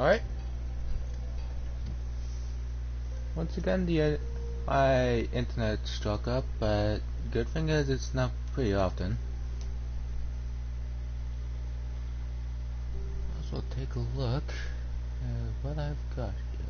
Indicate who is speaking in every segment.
Speaker 1: Alright. Once again, my internet struck up, but good thing is it's not pretty often. So we'll take a look at what I've got here.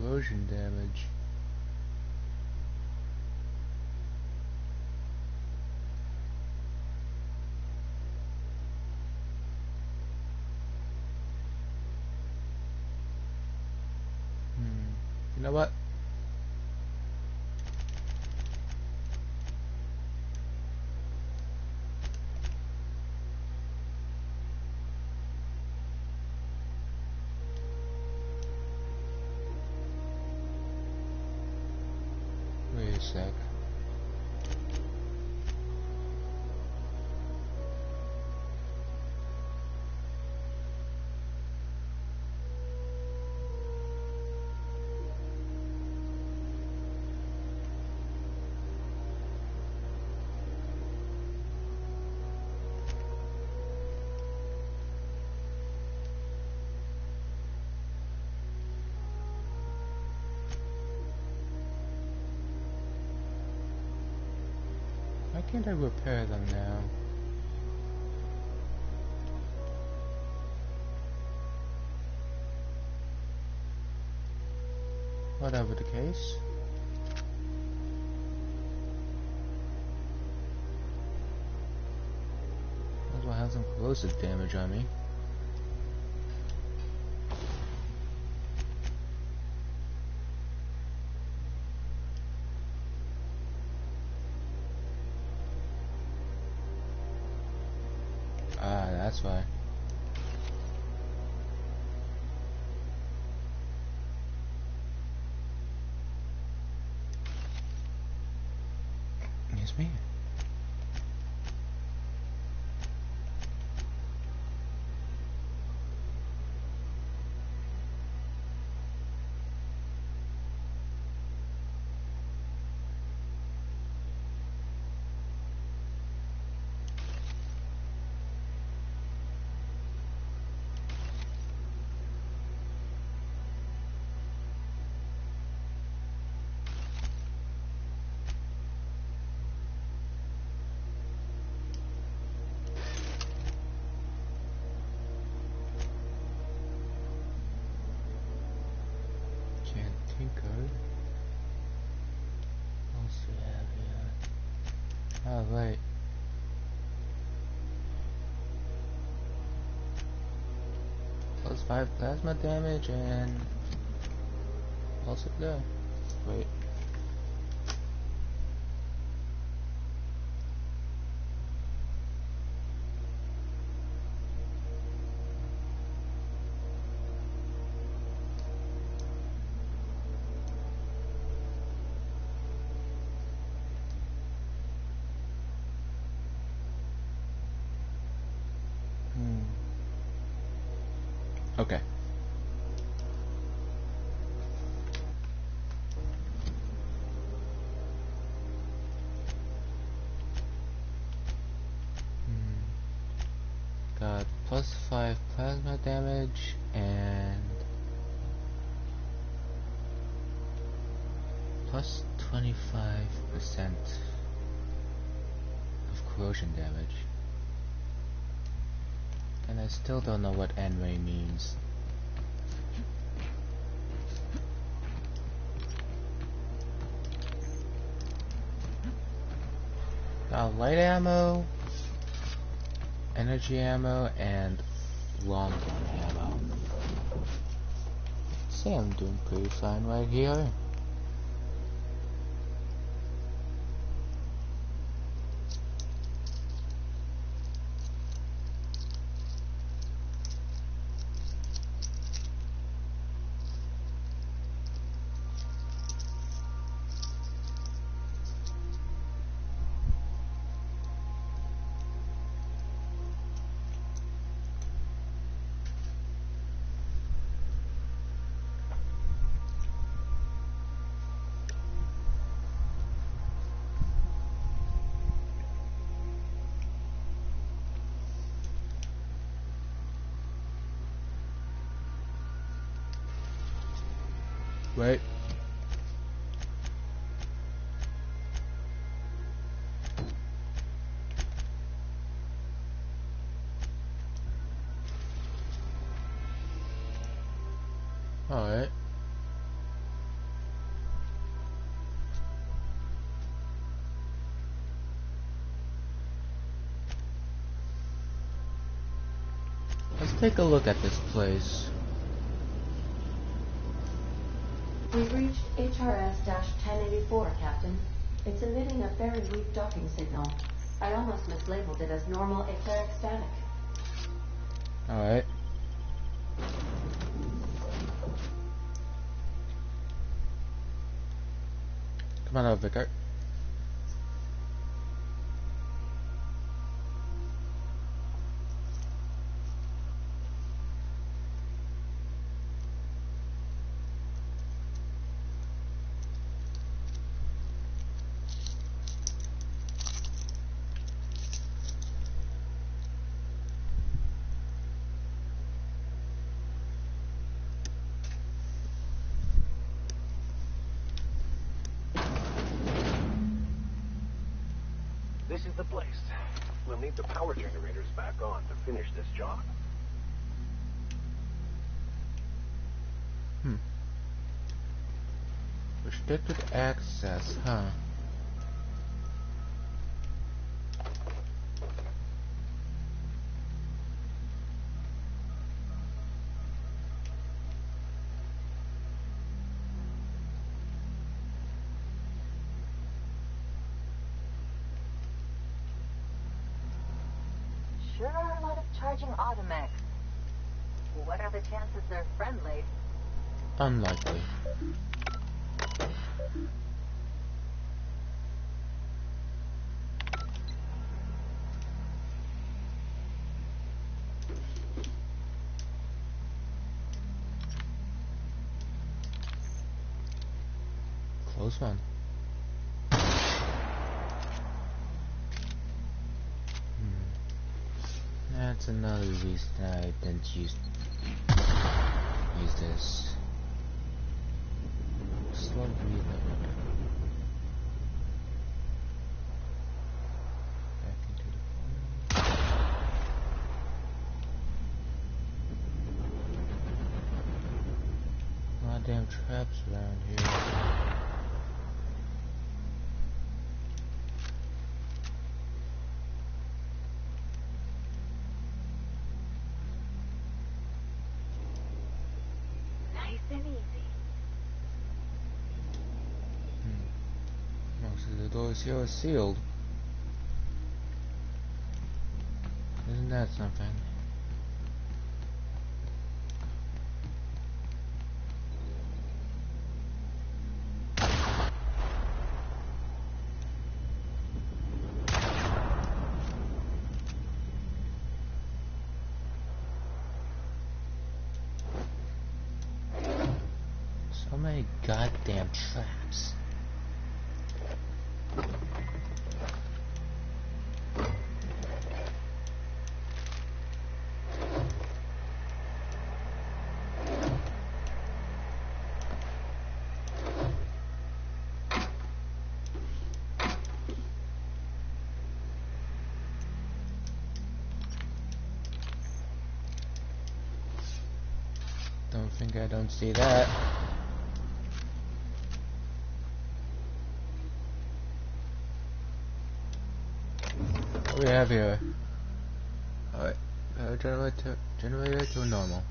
Speaker 1: Corrosion damage. You know what? Wait a sec. Why can't I repair them now? Whatever the case. Might as well have some corrosive damage on me. Ah, that's why. Yes, me. Tinker. Also have here. Oh right. Plus 5 plasma damage and also there. Wait. Okay. Got plus 5 plasma damage and plus 25% of corrosion damage. And I still don't know what N-ray means. Light ammo, energy ammo, and long gun ammo. Say I'm doing pretty fine right here. Wait. Alright. Let's take a look at this place.
Speaker 2: We've reached HRS-1084, Captain. It's emitting a very weak docking signal. I almost mislabeled it as normal eclaic static.
Speaker 1: Alright. Come on out, Vicar.
Speaker 3: This is the place. We'll need the power generators back on to finish this job.
Speaker 1: Restricted access, huh?
Speaker 4: Sure are a lot of charging automechs. What are the chances they're friendly?
Speaker 1: Unlikely. Close one. That's another reason I didn't use this. Slow reload. Back into the corner. Goddamn traps around here.
Speaker 4: And easy.
Speaker 1: Most of the doors here are sealed. Isn't that something? So many goddamn traps. Don't think I don't see that. What do we have here? Alright, generator to normal.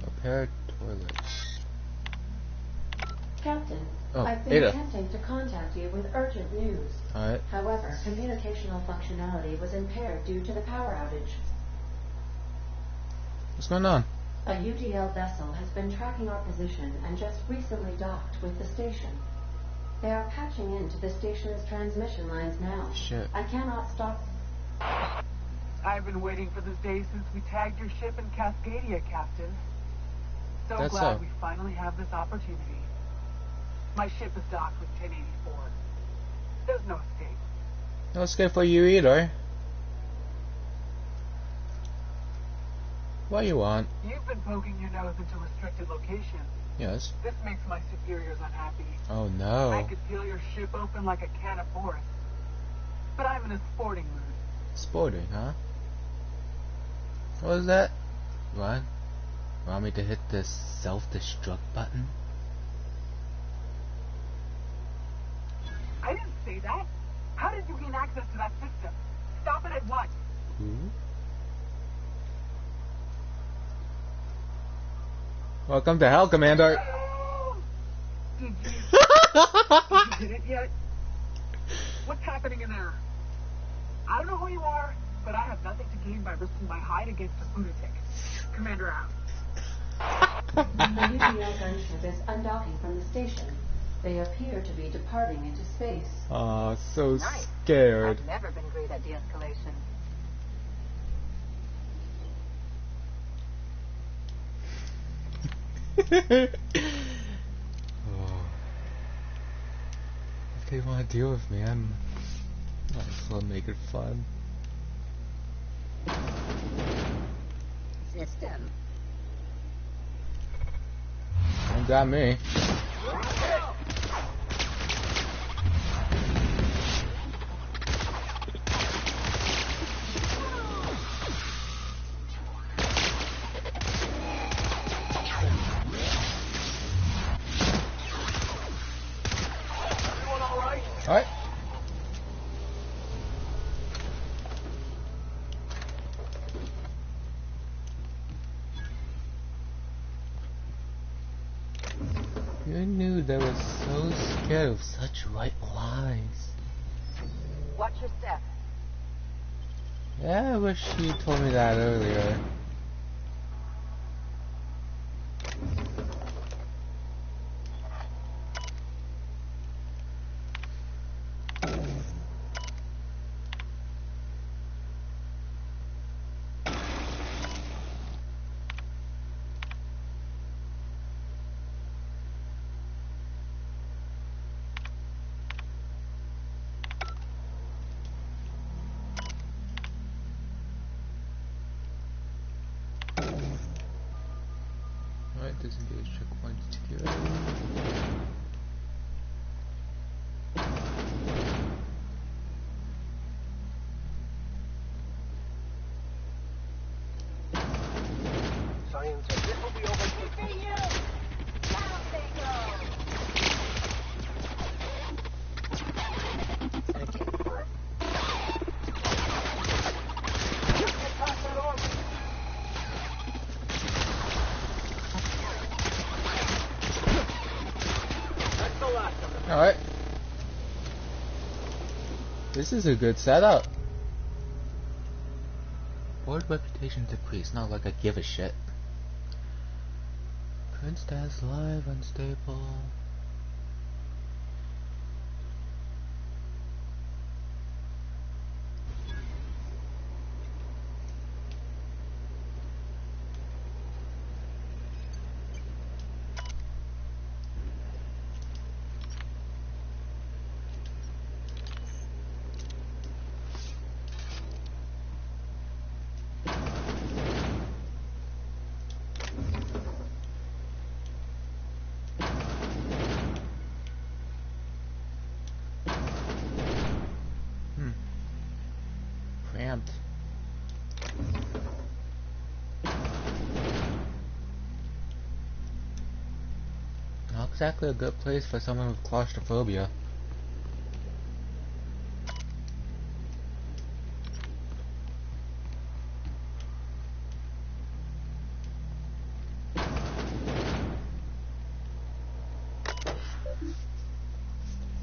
Speaker 1: Repair toilets.
Speaker 2: Captain,
Speaker 1: Oh,
Speaker 2: I've been
Speaker 1: Ada.
Speaker 2: attempting to contact you with urgent news.
Speaker 1: Alright.
Speaker 2: However, communicational functionality was impaired due to the power outage.
Speaker 1: What's going on?
Speaker 2: A UDL vessel has been tracking our position and just recently docked with the station. They are patching into the station's transmission lines now.
Speaker 1: Shit.
Speaker 2: I cannot stop.
Speaker 5: I've been waiting for this day since we tagged your ship in Cascadia, Captain. So
Speaker 1: That's
Speaker 5: glad
Speaker 1: so.
Speaker 5: we finally have this opportunity. My ship is docked with 1084. There's no escape.
Speaker 1: No escape for you either. What you want?
Speaker 5: You've been poking your nose into restricted locations.
Speaker 1: Yes.
Speaker 5: This makes my superiors unhappy.
Speaker 1: Oh no.
Speaker 5: I could peel your ship open like a can of Boris. But I'm in a sporting mood.
Speaker 1: Sporting, huh? What was that? What? Want me to hit this self-destruct button?
Speaker 5: I didn't say that. How did you gain access to that system? Stop it at once.
Speaker 1: Who? Welcome to hell, Commander.
Speaker 5: Did you hit it yet? What's happening in there? I don't know who you are, but I have nothing to gain by risking my hide against a lunatic. Commander out.
Speaker 2: The UPL gunship is undocking from the station. They appear to be departing into space.
Speaker 1: Aw, so
Speaker 4: Nice.
Speaker 1: scared.
Speaker 4: I've never been great at de-escalation.
Speaker 1: Oh. If they want to deal with me, I might as well make it fun.
Speaker 4: System.
Speaker 1: Don't got me. Alright. You knew they were so scared of such white lies.
Speaker 4: Watch your step.
Speaker 1: Yeah, I wish you told me that earlier. Alright, disengage checkpoint security.
Speaker 3: Science, this will be over.
Speaker 4: Down they go.
Speaker 3: That's the last of them.
Speaker 1: Alright. This is a good setup. Board reputation decreased, not like I give a shit. Current status live, unstable. Cramped. Not exactly a good place for someone with claustrophobia.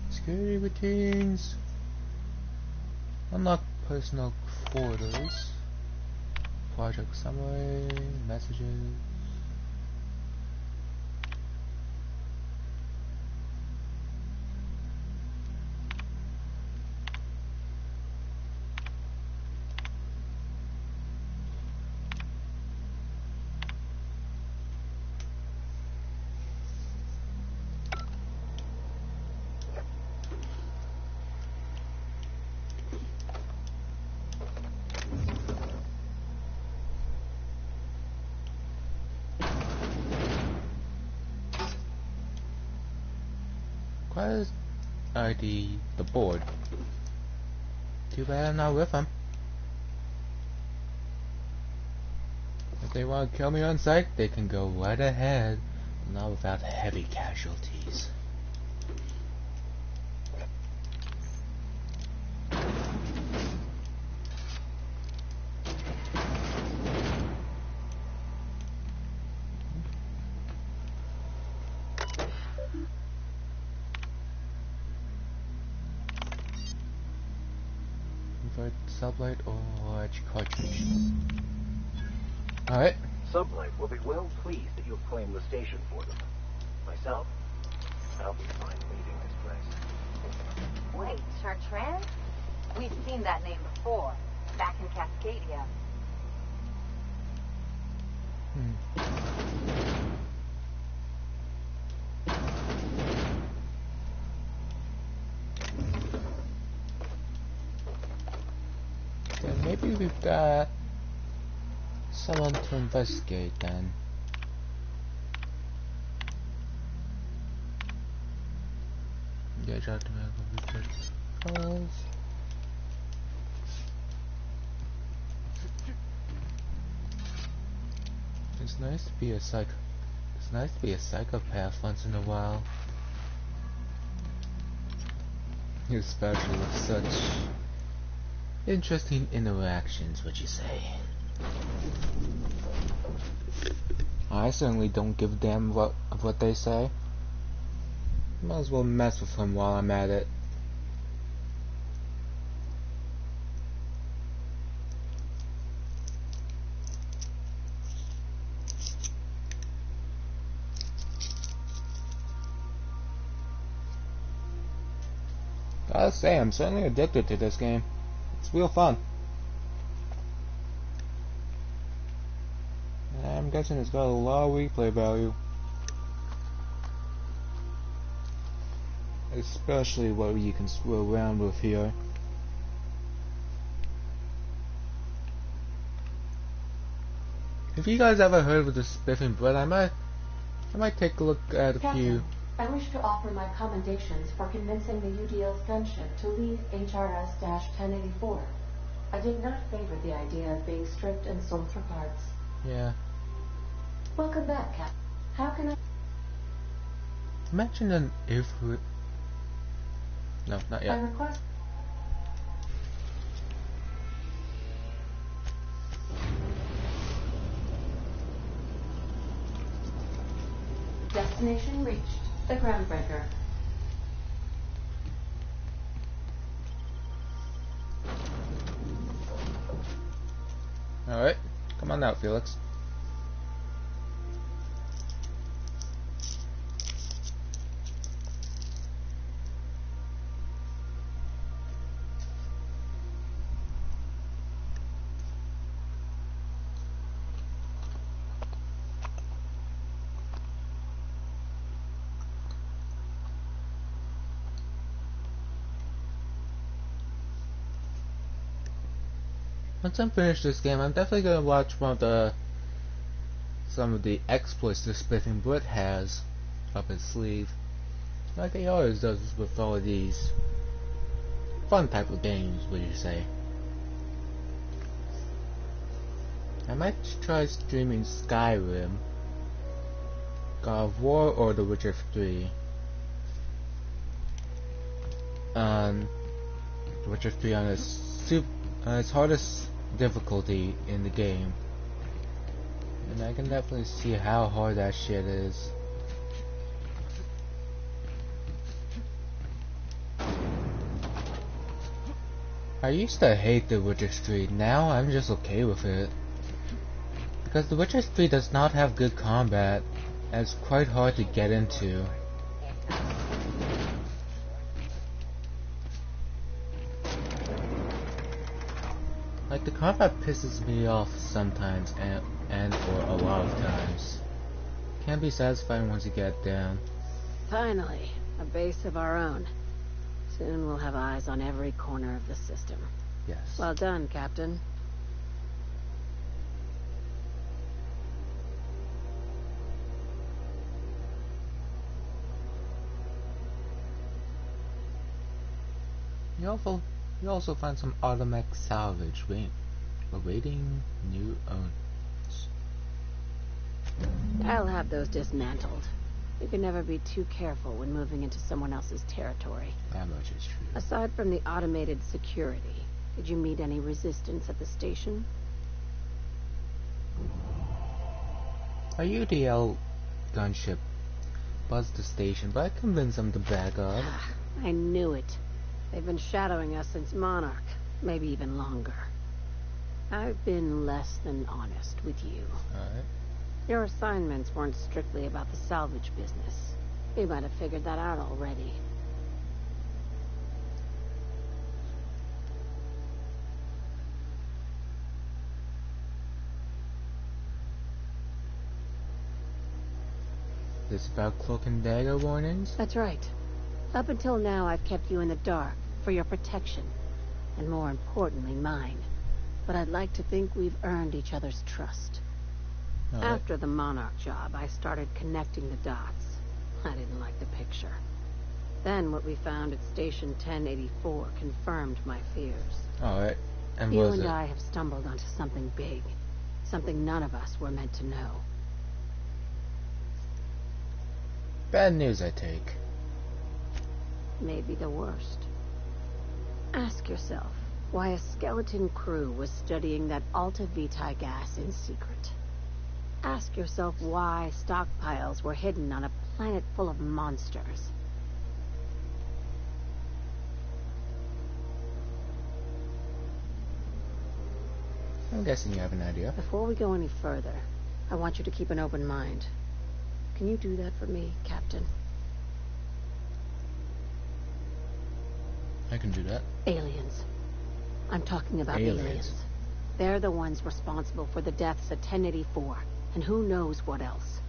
Speaker 1: Security routines. Unlock personal quarters. Project summary. Messages. Why is the board? Too bad I'm not with them. If they want to kill me on sight, they can go right ahead, but not without heavy casualties. Invert sublight or edge cartridge. Alright.
Speaker 3: Sublight will be well pleased that you've claimed the station for them. Myself, I'll be fine leaving this place.
Speaker 4: Wait, Chartrand? We've seen that name before, back in Cascadia.
Speaker 1: Then maybe we've got someone to investigate then. Yeah, try to make a research calls. It's nice to be a psychopath once in a while. Especially with such interesting interactions, would you say? I certainly don't give a damn what they say. Might as well mess with them while I'm at it. Gotta say, I'm certainly addicted to this game. It's real fun. I'm guessing it's got a lot of replay value. Especially what you can screw around with here. Have you guys ever heard of the spiffing bread? I might take a look at a
Speaker 2: Captain,
Speaker 1: few.
Speaker 2: I wish to offer my commendations for convincing the UDL's gunship to leave HRS-1084. I did not favor the idea of being stripped and sold for parts.
Speaker 1: Yeah.
Speaker 2: Welcome back, Cap. How can I...
Speaker 1: Imagine an if... No, not
Speaker 2: I
Speaker 1: yet.
Speaker 2: request... Destination reached. The groundbreaker.
Speaker 1: Alright, come on out, Felix. Once I'm finished this game, I'm definitely gonna watch some of the exploits the Spiffing Brit has up his sleeve, like he always does with all of these fun type of games, would you say? I might try streaming Skyrim, God of War, or The Witcher 3. The Witcher 3 on its hardest difficulty in the game, and I can definitely see how hard that shit is. I used to hate The Witcher 3, now I'm just okay with it. Because The Witcher 3 does not have good combat, and it's quite hard to get into. Like, the combat pisses me off sometimes, and or a lot of times. Can be satisfying once you get down.
Speaker 6: Finally, a base of our own. Soon we'll have eyes on every corner of the system.
Speaker 1: Yes.
Speaker 6: Well done, Captain.
Speaker 1: You also find some automatic salvage awaiting new owners.
Speaker 6: I'll have those dismantled. You can never be too careful when moving into someone else's territory.
Speaker 1: That much is true.
Speaker 6: Aside from the automated security, did you meet any resistance at the station?
Speaker 1: A UDL gunship buzzed the station, but I convinced them to back up.
Speaker 6: I knew it. They've been shadowing us since Monarch, maybe even longer. I've been less than honest with you.
Speaker 1: Alright.
Speaker 6: Your assignments weren't strictly about the salvage business. You might have figured that out already.
Speaker 1: This about cloak and dagger warnings?
Speaker 6: That's right. Up until now, I've kept you in the dark for your protection, and more importantly, mine. But I'd like to think we've earned each other's trust.
Speaker 1: Alright.
Speaker 6: After the Monarch job, I started connecting the dots. I didn't like the picture. Then what we found at Station 1084 confirmed my fears.
Speaker 1: Alright. And
Speaker 6: You
Speaker 1: what was
Speaker 6: and
Speaker 1: it?
Speaker 6: I have stumbled onto something big. Something none of us were meant to know.
Speaker 1: Bad news, I take.
Speaker 6: Maybe the worst. Ask yourself why a skeleton crew was studying that Alta Vitae gas in secret. Ask yourself why stockpiles were hidden on a planet full of monsters.
Speaker 1: I'm guessing you have an idea.
Speaker 6: Before we go any further, I want you to keep an open mind. Can you do that for me, Captain?
Speaker 1: I can do that.
Speaker 6: Aliens. I'm talking about
Speaker 1: Aliens.
Speaker 6: aliens. They're the ones responsible for the deaths at 1084, and who knows what else.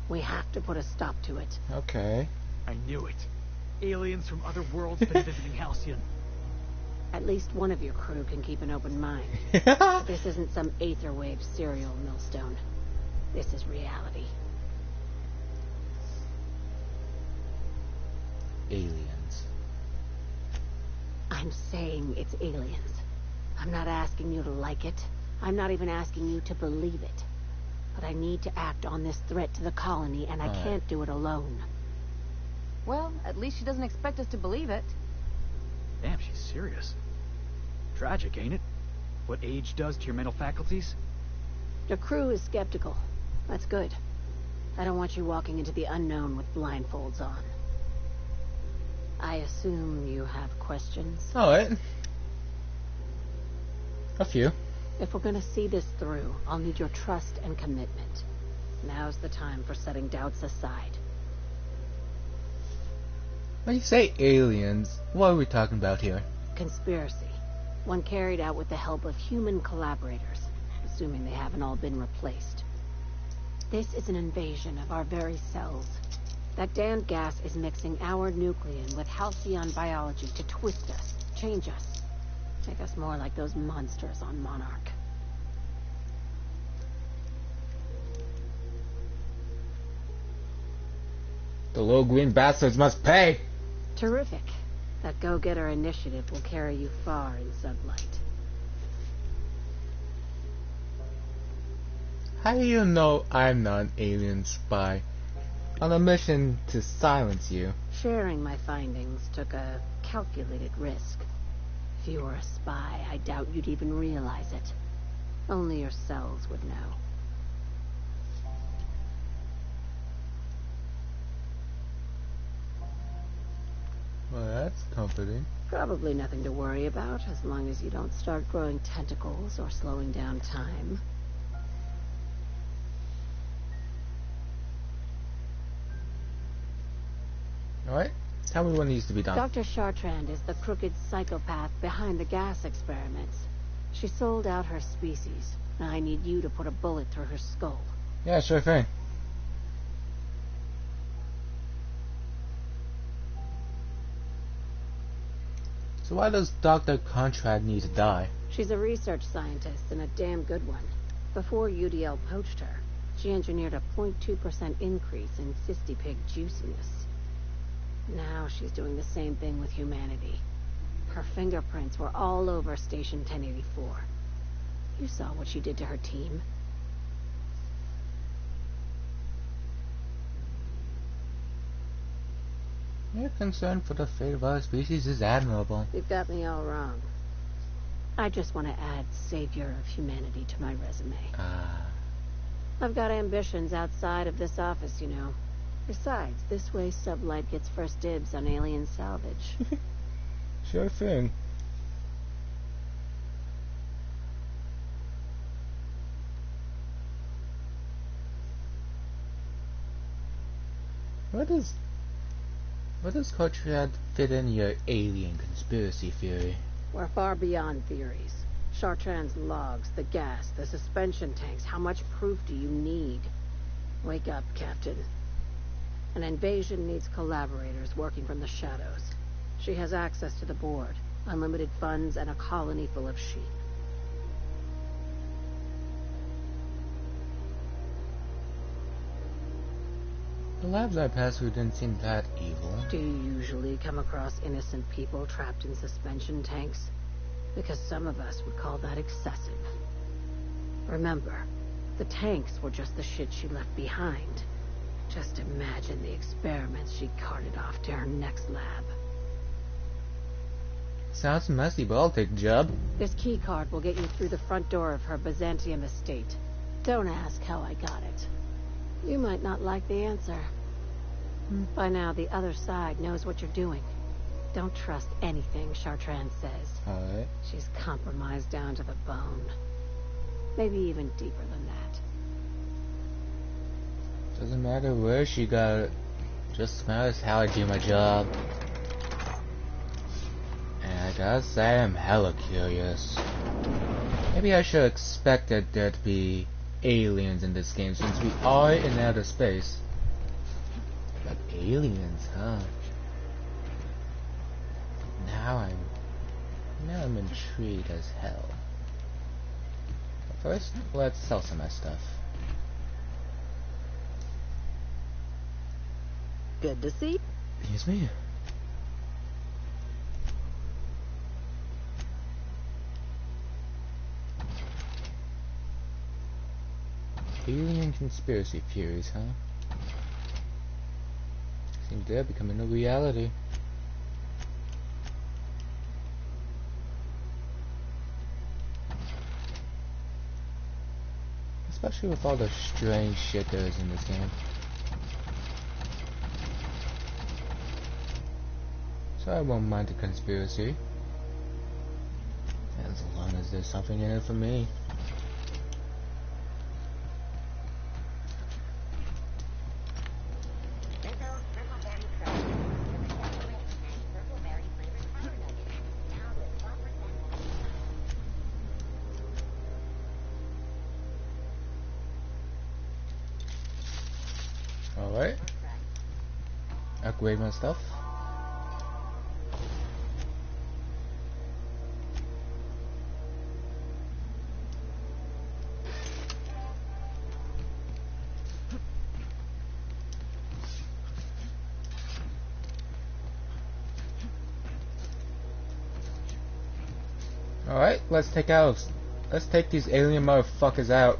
Speaker 6: We have to put a stop to it.
Speaker 1: Okay.
Speaker 7: I knew it. Aliens from other worlds been visiting Halcyon.
Speaker 6: At least one of your crew can keep an open mind. This isn't some aetherwave serial millstone. This is reality.
Speaker 1: Aliens.
Speaker 6: I'm saying it's aliens. I'm not asking you to like it. I'm not even asking you to believe it. But I need to act on this threat to the colony, and I
Speaker 1: Alright.
Speaker 6: can't do it alone.
Speaker 4: Well, at least she doesn't expect us to believe it.
Speaker 7: Damn, she's serious. Tragic, ain't it? What age does to your mental faculties?
Speaker 6: Your crew is skeptical. That's good. I don't want you walking into the unknown with blindfolds on. I assume you have questions?
Speaker 1: Alright. A few.
Speaker 6: If we're gonna see this through, I'll need your trust and commitment. Now's the time for setting doubts aside.
Speaker 1: When you say aliens, what are we talking about here?
Speaker 6: Conspiracy. One carried out with the help of human collaborators, assuming they haven't all been replaced. This is an invasion of our very cells. That damned gas is mixing our nucleon with halcyon biology to twist us, change us, make us more like those monsters on Monarch.
Speaker 1: The little green bastards must pay!
Speaker 6: Terrific. That go-getter initiative will carry you far in sublight.
Speaker 1: How do you know I'm not an alien spy? On a mission to silence you.
Speaker 6: Sharing my findings took a calculated risk. If you were a spy, I doubt you'd even realize it. Only your cells would know.
Speaker 1: Well, that's comforting.
Speaker 6: Probably nothing to worry about, as long as you don't start growing tentacles or slowing down time.
Speaker 1: Alright? Tell me what needs to be done.
Speaker 6: Dr. Chartrand is the crooked psychopath behind the gas experiments. She sold out her species. I need you to put a bullet through her skull.
Speaker 1: Yeah, sure thing. So why does Dr. Contrad need to die?
Speaker 6: She's a research scientist and a damn good one. Before UDL poached her, she engineered a 0.2% increase in cystipig juiciness. Now she's doing the same thing with humanity. Her fingerprints were all over Station 1084. You saw what she did to her team.
Speaker 1: Your concern for the fate of our species is admirable.
Speaker 6: You've got me all wrong. I just want to add Savior of Humanity to my resume. I've got ambitions outside of this office, you know. Besides, this way Sublight gets first dibs on alien salvage.
Speaker 1: Sure thing. What does Cartrad fit in your alien conspiracy theory?
Speaker 6: We're far beyond theories. Chartrand's logs, the gas, the suspension tanks. How much proof do you need? Wake up, Captain. An invasion needs collaborators working from the shadows. She has access to the board, unlimited funds, and a colony full of sheep.
Speaker 1: The labs I passed through didn't seem that evil.
Speaker 6: Do you usually come across innocent people trapped in suspension tanks? Because some of us would call that excessive. Remember, the tanks were just the shit she left behind. Just imagine the experiments she carted off to her next lab.
Speaker 1: Sounds messy, but I'll take the job.
Speaker 6: This key card will get you through the front door of her Byzantium estate. Don't ask how I got it. You might not like the answer. By now, the other side knows what you're doing. Don't trust anything Chartrand says.
Speaker 1: Alright.
Speaker 6: She's compromised down to the bone. Maybe even deeper than that.
Speaker 1: Doesn't matter where she got it. Just matters how I do my job. And I gotta say, I'm hella curious. Maybe I should have expected there to be aliens in this game, since we are in outer space. But aliens, huh? Now I'm intrigued as hell. But first, let's sell some of my stuff.
Speaker 6: Good to see.
Speaker 1: Excuse me. Alien conspiracy theories, huh? Seems they're becoming a reality. Especially with all the strange shit there is in this game. So I won't mind the conspiracy. As long as there's something in it for me. Alright. Upgrade my stuff. Alright, let's take these alien motherfuckers out.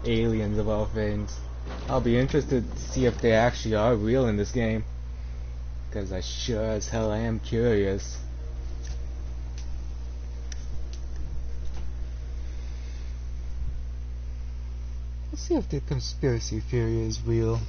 Speaker 1: Aliens of all things. I'll be interested to see if they actually are real in this game. Because I sure as hell am curious. Let's see if the conspiracy theory is real.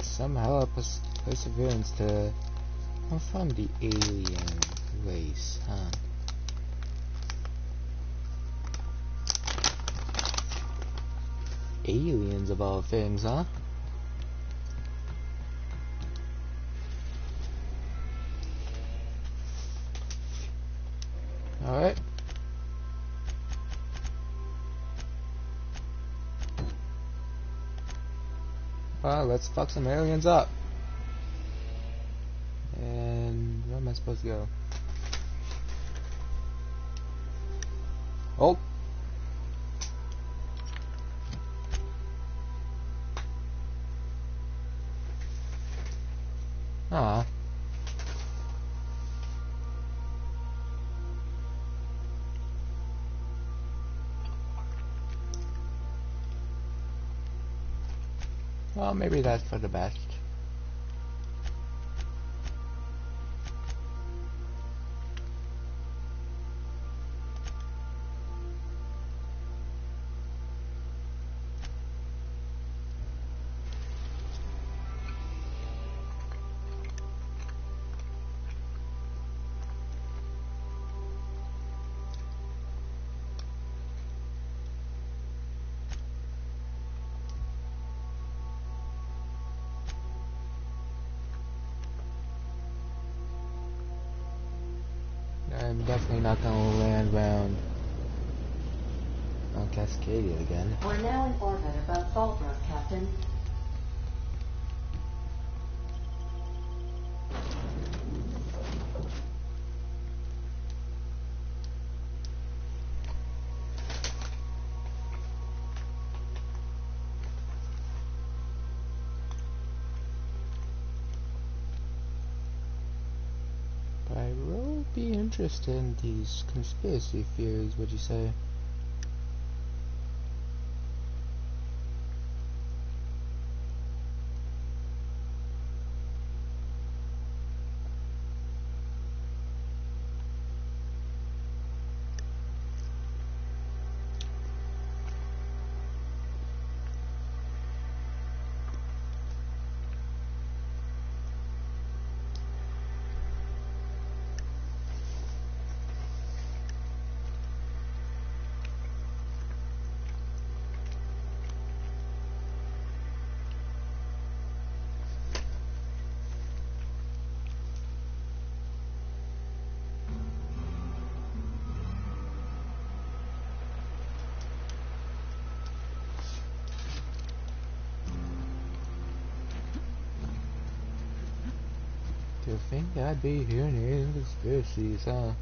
Speaker 1: Somehow perseverance to confront the alien race, huh? Aliens of all things, huh? Alright. Let's fuck some aliens up. And where am I supposed to go? Oh. Ah. Well, maybe that's for the best. I'm definitely not gonna land round on Cascadia again.
Speaker 2: We're now in orbit above Fallbrook, Captain.
Speaker 1: But I will be interested in these conspiracy theories, would you say? To think I'd be hearing alien conspiracies, huh?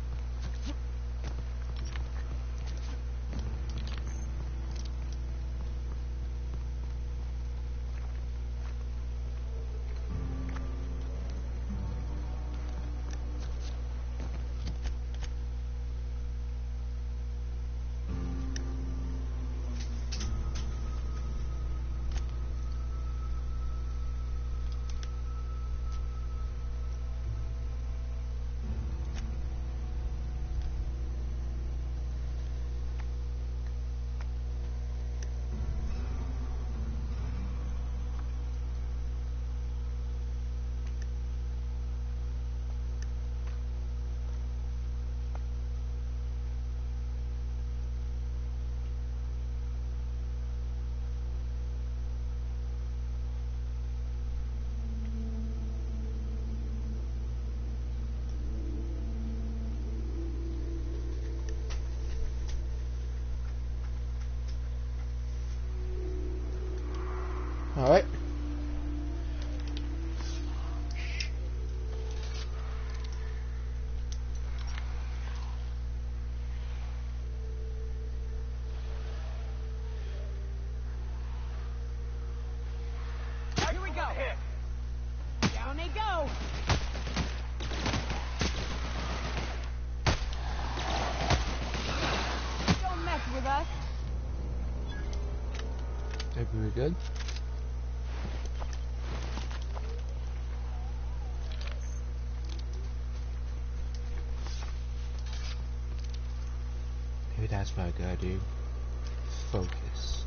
Speaker 1: Alright.
Speaker 5: Here we go. Down they go. Don't mess with us.
Speaker 1: Maybe we're good. Maybe that's what I gotta do. Focus.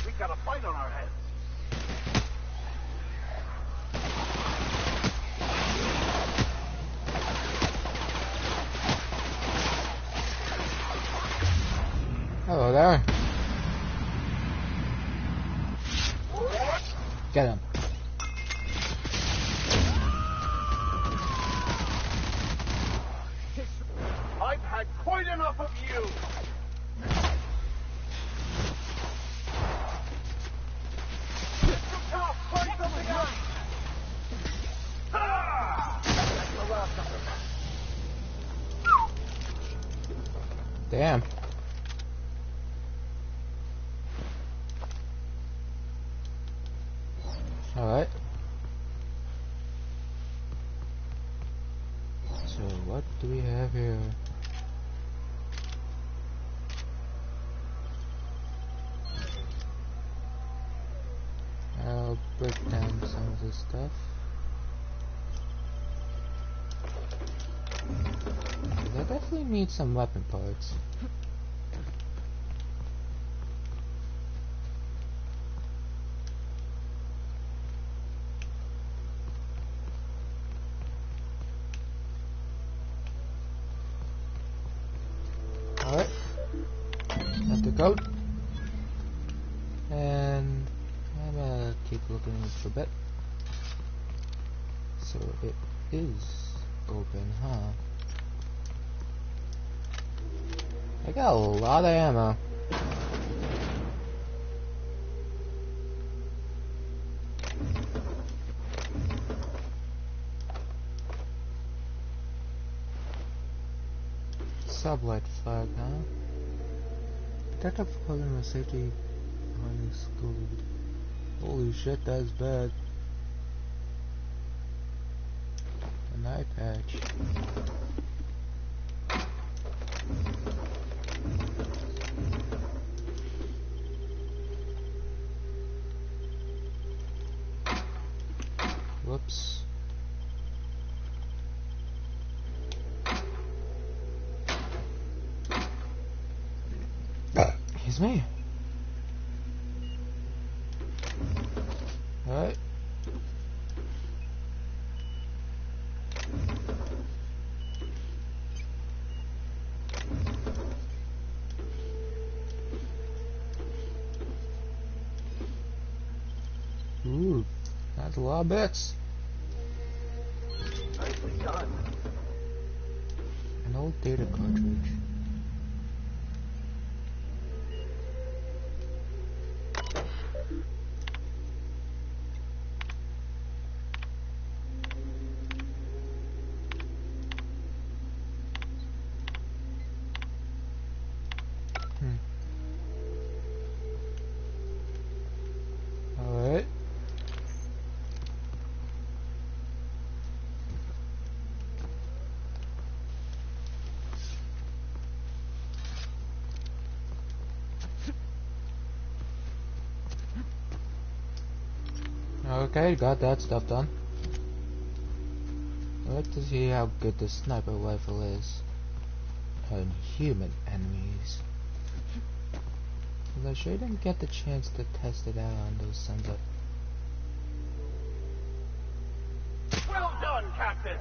Speaker 3: We got a fight on our hands.
Speaker 1: Hello there. Get him.
Speaker 3: I've had quite enough of you.
Speaker 1: Damn. Alright. So what do we have here? I'll break down some of this stuff. I definitely need some weapon parts. Alright. Have to go. And I'm gonna keep looking for a bit. So it is open, huh? I got a lot of ammo. Sublight flag, huh? Protective clothing with safety behind the school. Holy shit, that's bad. An eye patch. Whoops. Excuse me. Alright. Ooh, that's a lot of bits.
Speaker 3: Nicely done.
Speaker 1: An old data cartridge. Alright. Okay, got that stuff done. I'd like to see how good the sniper rifle is on human enemies. Because I sure didn't get the chance to test it out on those sons of...
Speaker 3: Well done, Captain.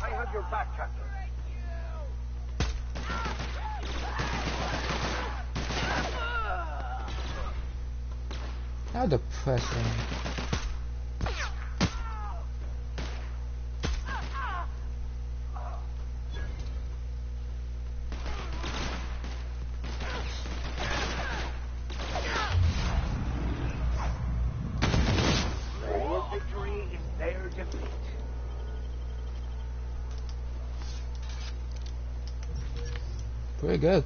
Speaker 3: I have your back, Captain.
Speaker 1: How depressing.
Speaker 3: Your victory is their defeat.
Speaker 1: Pretty good.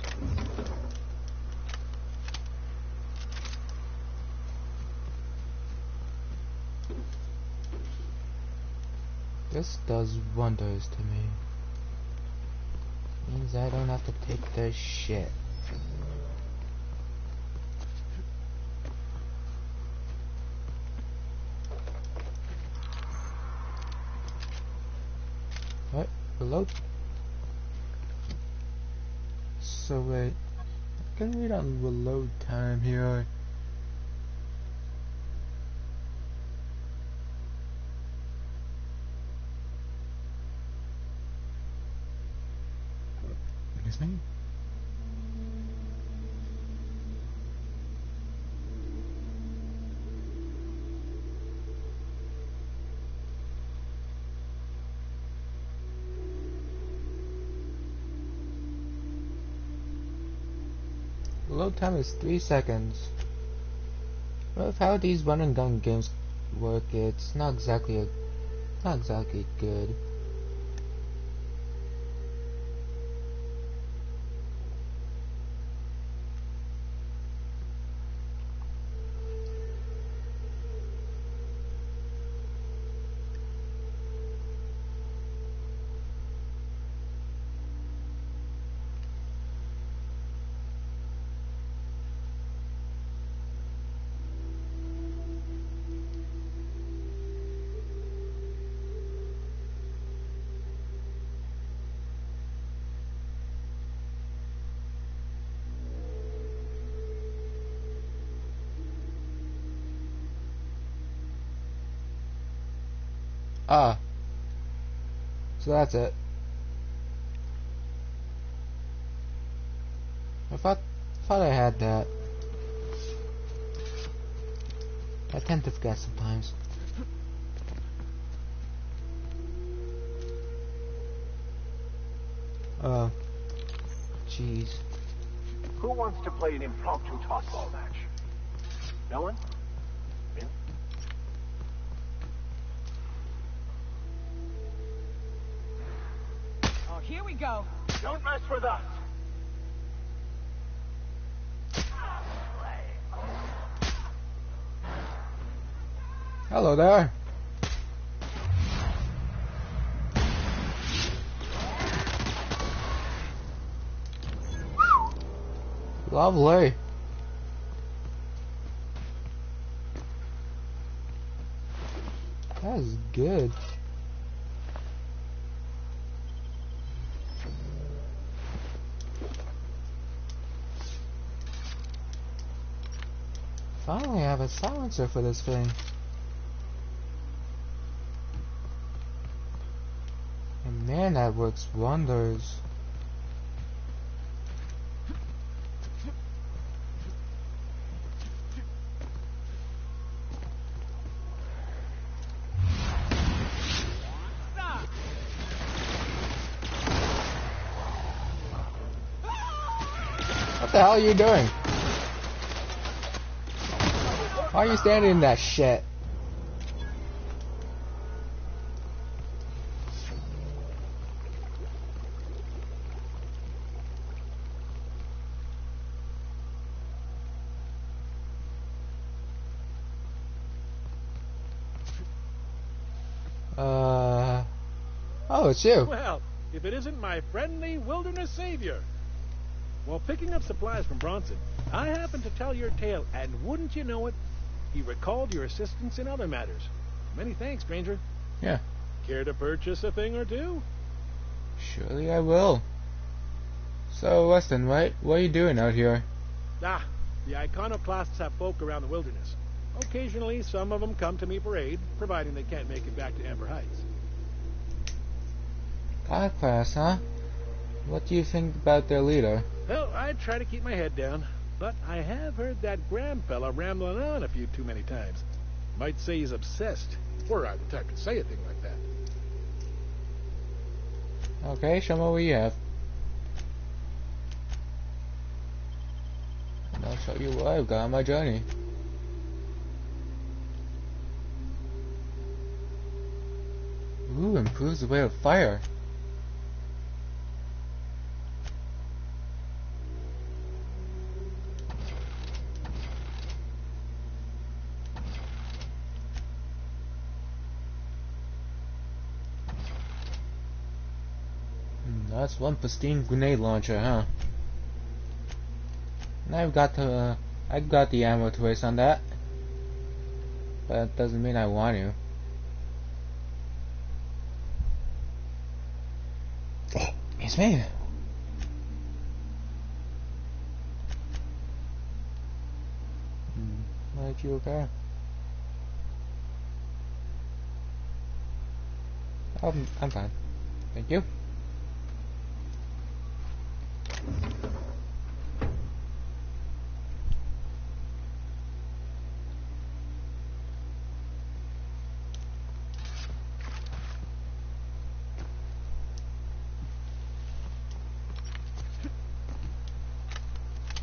Speaker 1: This does wonders to me. Means I don't have to take their shit. Right, reload. So wait, I can read on reload time here. Excuse me? Load time is 3 seconds. What if how these run and gun games work. It's not exactly good. Ah, so that's it. I thought I had that. I tend to forget sometimes. Jeez.
Speaker 3: Who wants to play an impromptu tossball match? No one? Yeah.
Speaker 5: Oh, here we go.
Speaker 3: Don't mess with us!
Speaker 1: Hello there. Lovely. That is good. Finally, I have a silencer for this thing. And man, that works wonders. What the hell are you doing? Why are you standing in that shit? Oh, it's you.
Speaker 8: Well, if it isn't my friendly wilderness savior. While picking up supplies from Bronson, I happened to tell your tale, and wouldn't you know it, he recalled your assistance in other matters. Many thanks, stranger.
Speaker 1: Yeah.
Speaker 8: Care to purchase a thing or two?
Speaker 1: Surely I will. So, Weston, what are you doing out here?
Speaker 8: Ah, the iconoclasts have folk around the wilderness. Occasionally, some of them come to me for aid, providing they can't make it back to Amber Heights.
Speaker 1: Class, huh? What do you think about their leader?
Speaker 8: Well, I try to keep my head down, but I have heard that Graham fella rambling on a few too many times. Might say he's obsessed, were I the type to say a thing like that.
Speaker 1: Okay, show me what you have. And I'll show you what I've got on my journey. Ooh, improves the rate of fire. That's one pristine grenade launcher, huh? And I've got the ammo to waste on that. But that doesn't mean I want to. It's me. Aren't you okay? I'm fine. Thank you.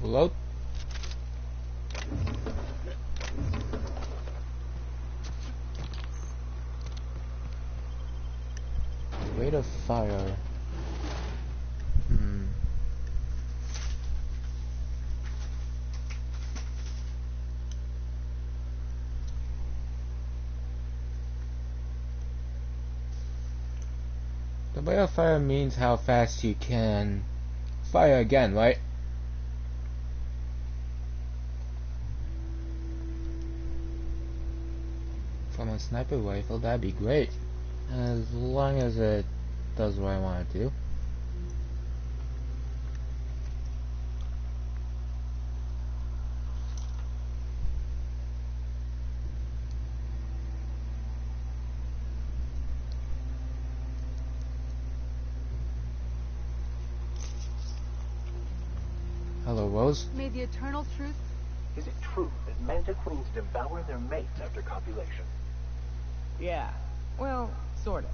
Speaker 1: Load. Rate of fire. The rate of fire means how fast you can fire again, right? From a sniper rifle, that'd be great. As long as it does what I want it to. Hello, Rose.
Speaker 9: May the eternal truth...
Speaker 3: Is it true that manta queens devour their mates after copulation?
Speaker 10: Yeah. Well, sort of.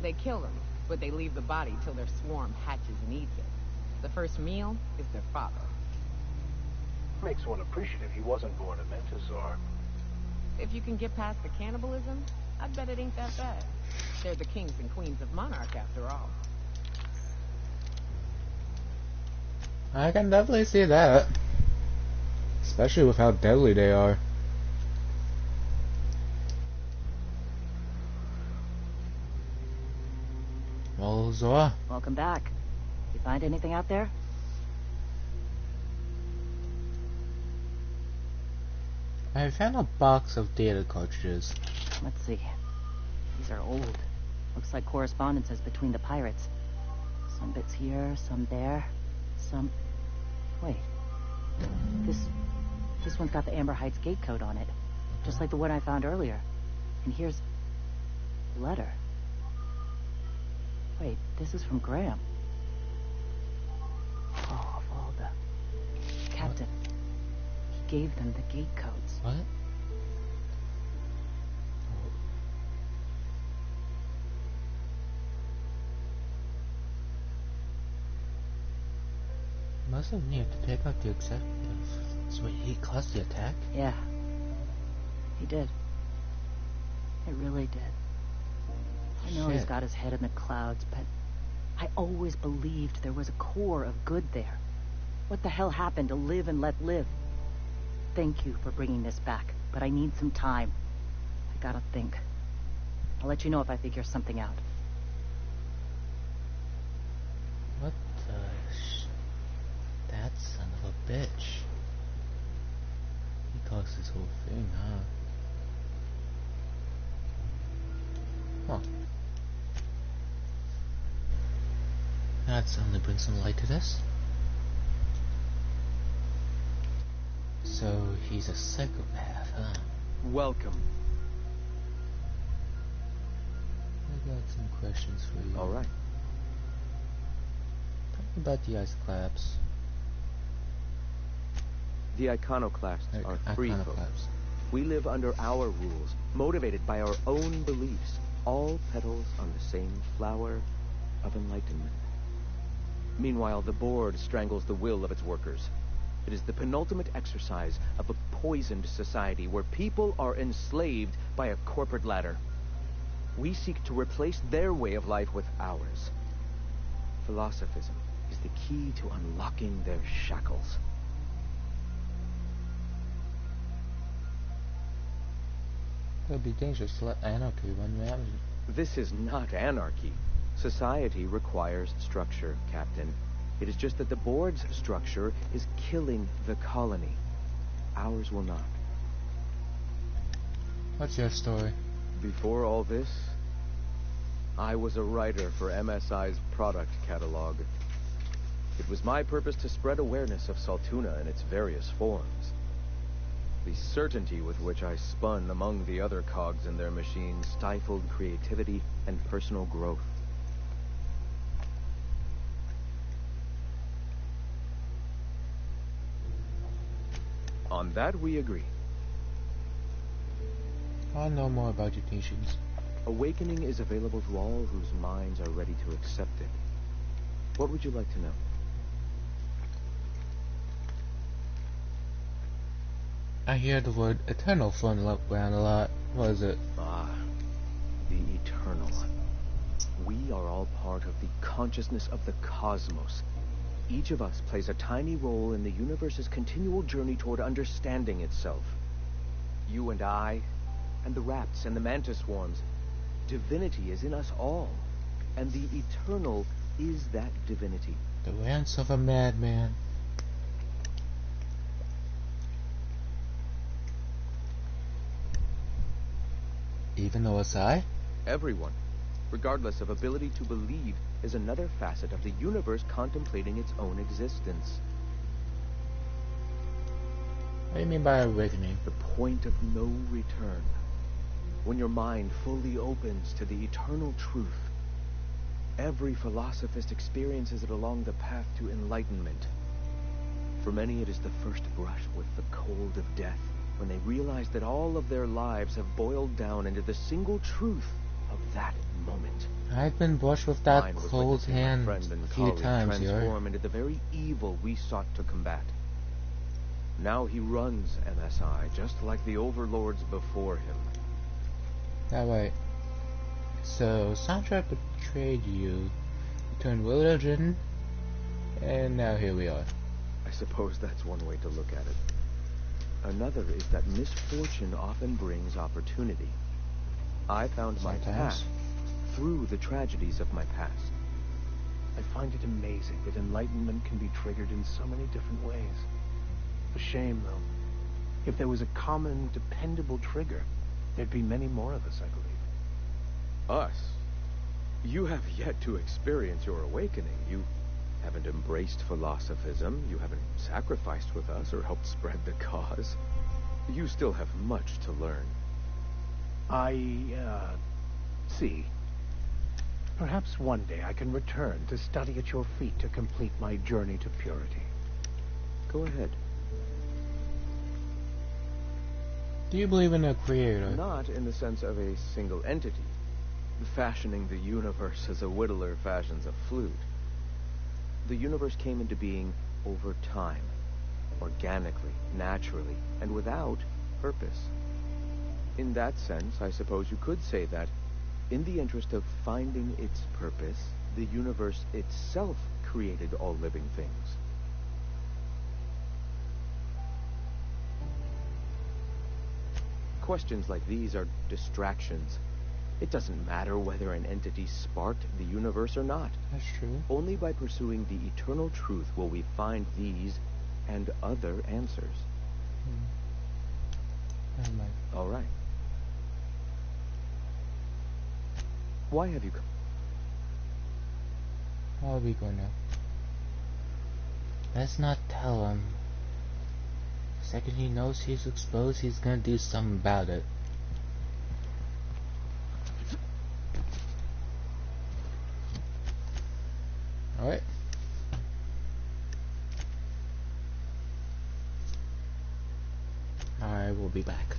Speaker 10: They kill them, but they leave the body till their swarm hatches and eats it. The first meal is their father.
Speaker 3: Makes one appreciative he wasn't born a Mentosaur.
Speaker 10: If you can get past the cannibalism, I bet it ain't that bad. They're the kings and queens of Monarch, after all.
Speaker 1: I can definitely see that. Especially with how deadly they are. Well, Zoa.
Speaker 11: Welcome back. You find anything out there?
Speaker 1: I found a box of data cartridges.
Speaker 11: Let's see. These are old. Looks like correspondences between the pirates. Some bits here, some there, some... Wait. This one's got the Amber Heights gate code on it. Just like the one I found earlier. And here's... a letter. Wait, this is from Graham. Oh, of all the... Captain. He gave them the gate codes.
Speaker 1: What? Must have needed to take out the executive. So he caused the attack?
Speaker 11: Yeah. He did. It really did. I know he's got his head in the clouds, but I always believed there was a core of good there. What the hell happened to live and let live? Thank you for bringing this back, but I need some time. I gotta think. I'll let you know if I figure something out.
Speaker 1: What the that son of a bitch. He caused this whole thing, huh? Huh. That suddenly brings some light to this. So he's a psychopath, huh?
Speaker 12: Welcome.
Speaker 1: I got some questions for you.
Speaker 12: All right.
Speaker 1: Tell me about the Iconoclasts.
Speaker 12: The Iconoclasts are free folk. We live under our rules, motivated by our own beliefs. All petals on the same flower of enlightenment. Meanwhile, the board strangles the will of its workers. It is the penultimate exercise of a poisoned society where people are enslaved by a corporate ladder. We seek to replace their way of life with ours. Philosophism is the key to unlocking their shackles.
Speaker 1: It would be dangerous to let anarchy run rampant.
Speaker 12: This is not anarchy. Society requires structure, Captain. It is just that the board's structure is killing the colony. Ours will not.
Speaker 1: What's your story?
Speaker 12: Before all this, I was a writer for MSI's product catalog. It was my purpose to spread awareness of Saltuna in its various forms. The certainty with which I spun among the other cogs in their machine stifled creativity and personal growth. On that we agree.
Speaker 1: I'll know more about your teachings.
Speaker 12: Awakening is available to all whose minds are ready to accept it. What would you like to know?
Speaker 1: I hear the word eternal floating around a lot. What is it?
Speaker 12: Ah, the eternal. We We are all part of the consciousness of the cosmos. Each of us plays a tiny role in the universe's continual journey toward understanding itself. You and I, and the rats and the mantis swarms. Divinity is in us all, and the eternal is that divinity.
Speaker 1: The rants of a madman. Even OSI?
Speaker 12: Everyone, regardless of ability to believe, is another facet of the universe contemplating its own existence.
Speaker 1: What do you mean by awakening?
Speaker 12: The point of no return. When your mind fully opens to the eternal truth. Every philosophist experiences it along the path to enlightenment. For many, it is the first brush with the cold of death, when they realize that all of their lives have boiled down into the single truth of that moment.
Speaker 1: I've been brushed with that
Speaker 12: Mine was
Speaker 1: cold
Speaker 12: witnessing my
Speaker 1: hand
Speaker 12: friend and
Speaker 1: a few
Speaker 12: colleague
Speaker 1: times,
Speaker 12: transform into the very evil we sought to combat. Now he runs MSI, just like the overlords before him.
Speaker 1: That way. So, Soundtrack betrayed you, you turned religion, and now here we are.
Speaker 12: I suppose that's one way to look at it. Another is that misfortune often brings opportunity. I found my path through the tragedies of my past.
Speaker 8: I find it amazing that enlightenment can be triggered in so many different ways. A shame, though. If there was a common, dependable trigger, there'd be many more of us, I believe.
Speaker 12: Us? You have yet to experience your awakening. You haven't embraced philosophism. You haven't sacrificed with us or helped spread the cause. You still have much to learn.
Speaker 8: See. Perhaps one day I can return to study at your feet to complete my journey to purity.
Speaker 12: Go ahead.
Speaker 1: Do you believe in a creator?
Speaker 12: Not in the sense of a single entity, fashioning the universe as a whittler fashions a flute. The universe came into being over time, organically, naturally, and without purpose. In that sense, I suppose you could say that, in the interest of finding its purpose, the universe itself created all living things. Questions like these are distractions. It doesn't matter whether an entity sparked the universe or not.
Speaker 1: That's true.
Speaker 12: Only by pursuing the eternal truth will we find these and other answers.
Speaker 1: Never mind.
Speaker 12: All right. Why have you come?
Speaker 1: I'll be going now. Let's not tell him. The second he knows he's exposed, he's gonna do something about it. Alright. I will be back.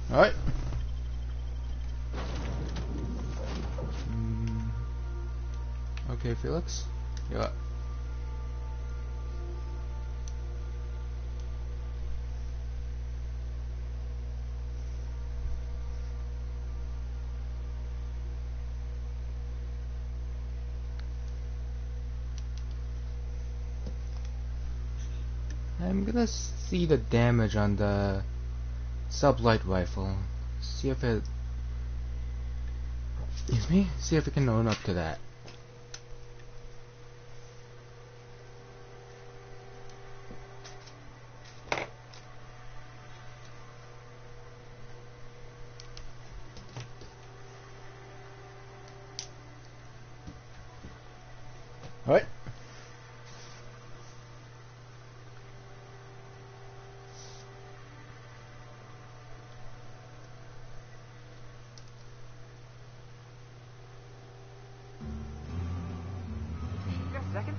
Speaker 1: Alright. Okay, Felix. You're up. I'm gonna see the damage on the sublight rifle. See if it... Excuse me? See if it can own up to that. Alright.
Speaker 7: You got a second?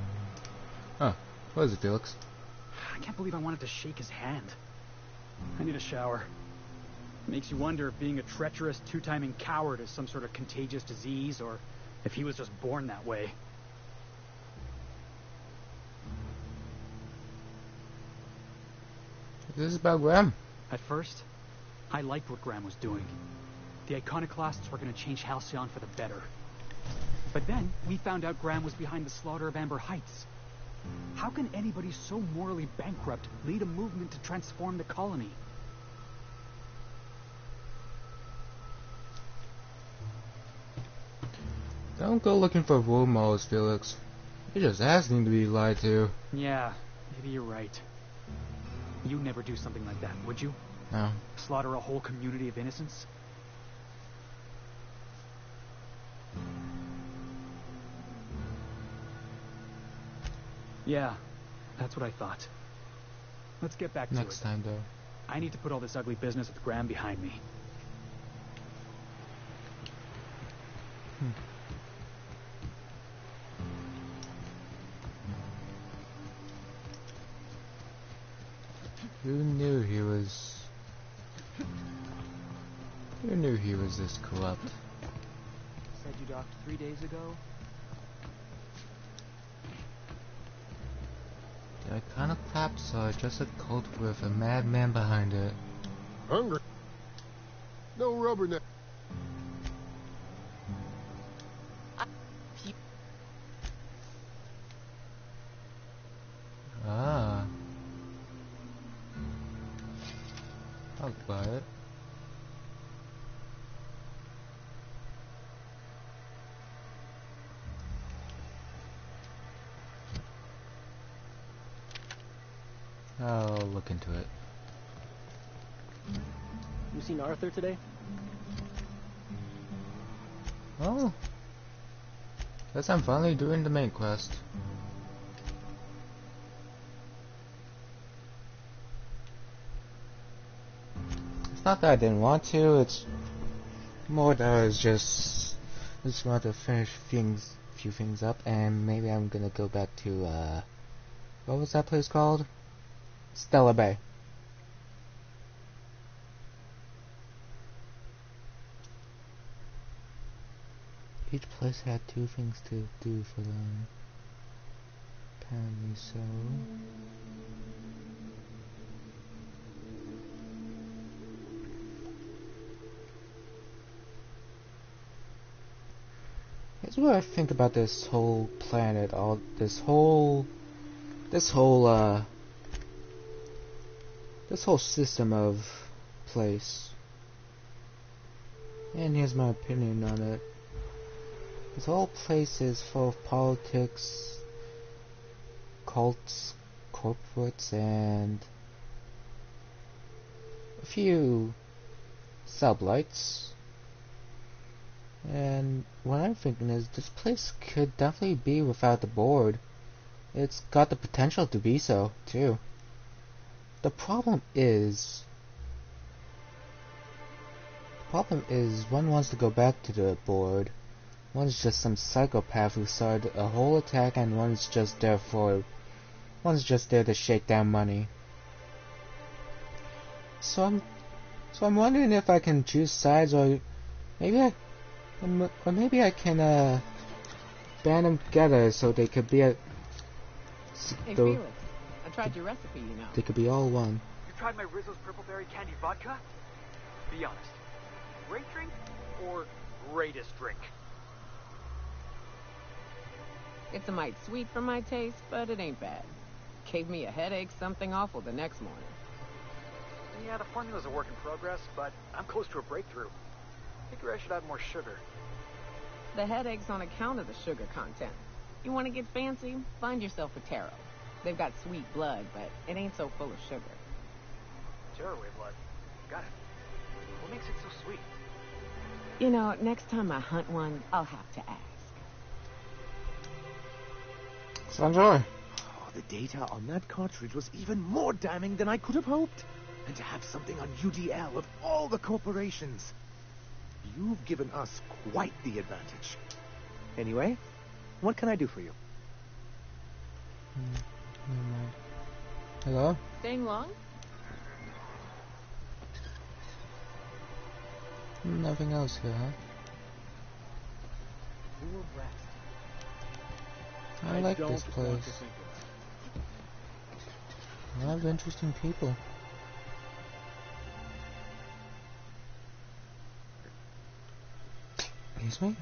Speaker 1: Huh. What is it, Felix?
Speaker 7: I can't believe I wanted to shake his hand. I need a shower. Makes you wonder if being a treacherous, two-timing coward is some sort of contagious disease, or if he was just born that way.
Speaker 1: This is about Graham.
Speaker 7: At first, I liked what Graham was doing. The iconoclasts were going to change Halcyon for the better. But then, we found out Graham was behind the slaughter of Amber Heights. How can anybody so morally bankrupt lead a movement to transform the colony?
Speaker 1: Don't go looking for role models, Felix. You're just asking to be lied to.
Speaker 7: Yeah, maybe you're right. You'd never do something like that, would you?
Speaker 1: No.
Speaker 7: Slaughter a whole community of innocents? Yeah, that's what I thought. Let's get back to it.
Speaker 1: Next time, though.
Speaker 7: I need to put all this ugly business with Graham behind me. Who knew he was... Who knew he was this corrupt?
Speaker 12: Said you docked 3 days ago?
Speaker 1: The iconoclasts are just a cult with a madman behind it.
Speaker 9: Hungry? No rubberneck.
Speaker 1: Ah. I'll buy it. I'll look into it.
Speaker 12: You seen Arthur today?
Speaker 1: Oh. Guess I'm finally doing the main quest. It's not that I didn't want to, it's more that I was just want to finish few things up, and maybe I'm gonna go back to what was that place called? Stella Bay. Each place had 2 things to do for them. Apparently so. Here's what I think about this whole planet, this whole system of place. And here's my opinion on it. This whole place is full of politics, cults, corporates, and a few sublights. And what I'm thinking is this place could definitely be without the board. It's got the potential to be so, too. The problem is one wants to go back to the board. One's just some psychopath who started a whole attack, and one's just there to shake down money. So I'm wondering if I can choose sides, or maybe I can band them together so they could be
Speaker 10: Hey Felix, I tried your recipe, you know.
Speaker 1: They could be all one.
Speaker 7: You tried my Rizzo's purple berry candy vodka? Be honest. Great drink or greatest drink?
Speaker 10: It's a mite sweet for my taste, but it ain't bad. Gave me a headache, something awful the next morning.
Speaker 13: Yeah, the formula's a work in progress, but I'm close to a breakthrough. Figure I should add more sugar.
Speaker 10: The headache's on account of the sugar content. You want to get fancy? Find yourself a taro. They've got sweet blood, but it ain't so full of sugar.
Speaker 13: Tearaway blood. Got it. What makes it so sweet?
Speaker 10: You know, next time I hunt one, I'll have to ask.
Speaker 1: Sanjay.
Speaker 12: Oh, the data on that cartridge was even more damning than I could have hoped. And to have something on UDL of all the corporations. You've given us quite the advantage. Anyway, what can I do for you?
Speaker 1: Never mind. Hello?
Speaker 10: Staying long?
Speaker 1: Nothing else here, huh? I like this place. A lot of interesting people. Excuse me?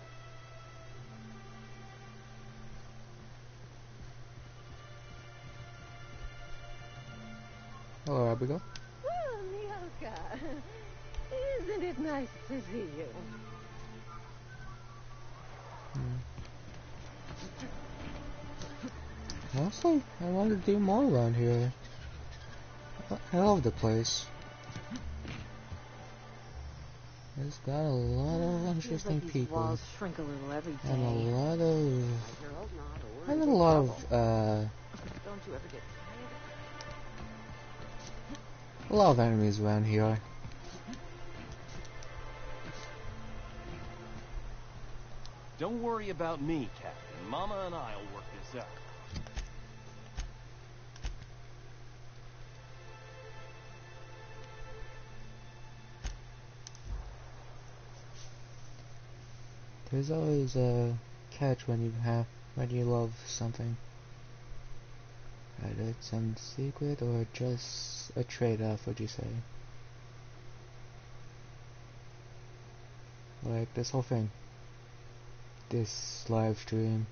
Speaker 1: Hello, Abigail.
Speaker 6: Well, Mioka, isn't it nice to see you?
Speaker 1: Honestly, I want to do more around here. I love the place. It's got a lot of interesting people.
Speaker 6: Walls shrink a little every day.
Speaker 1: And a lot of...
Speaker 6: Don't you ever get
Speaker 1: a lot of enemies around here.
Speaker 14: Don't worry about me, Captain. Mama and I'll work this out.
Speaker 1: There's always a catch when you love something. Either it's some secret or just a trade-off, would you say? Like this whole thing. This live stream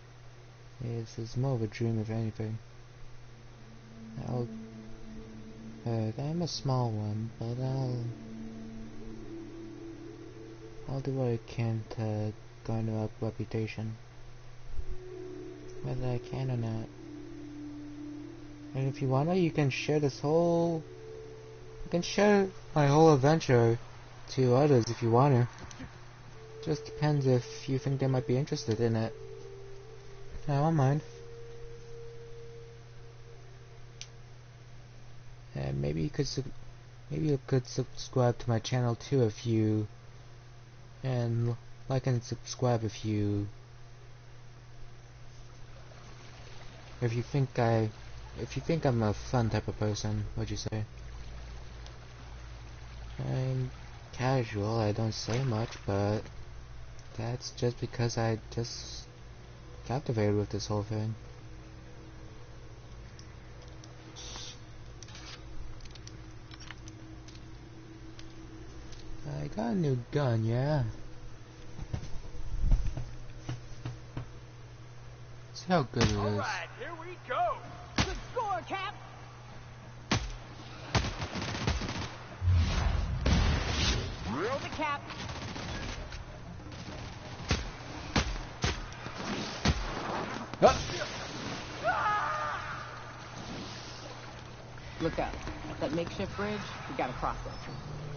Speaker 1: is more of a dream if anything. I'm a small one, but I'll do what I can to garner up reputation. Whether I can or not. And if you wanna, you can share my whole adventure to others if you wanna. Just depends if you think they might be interested in it. I don't mind. And maybe you could subscribe to my channel too if you, and like and subscribe if you think I'm a fun type of person, what'd you say? I'm casual, I don't say much, but that's just because I just captivated with this whole thing. I got a new gun, yeah. See how good it is.
Speaker 14: Alright, here we go!
Speaker 10: Good score, Cap! Roll the cap! Look up. That makeshift bridge, we gotta cross it.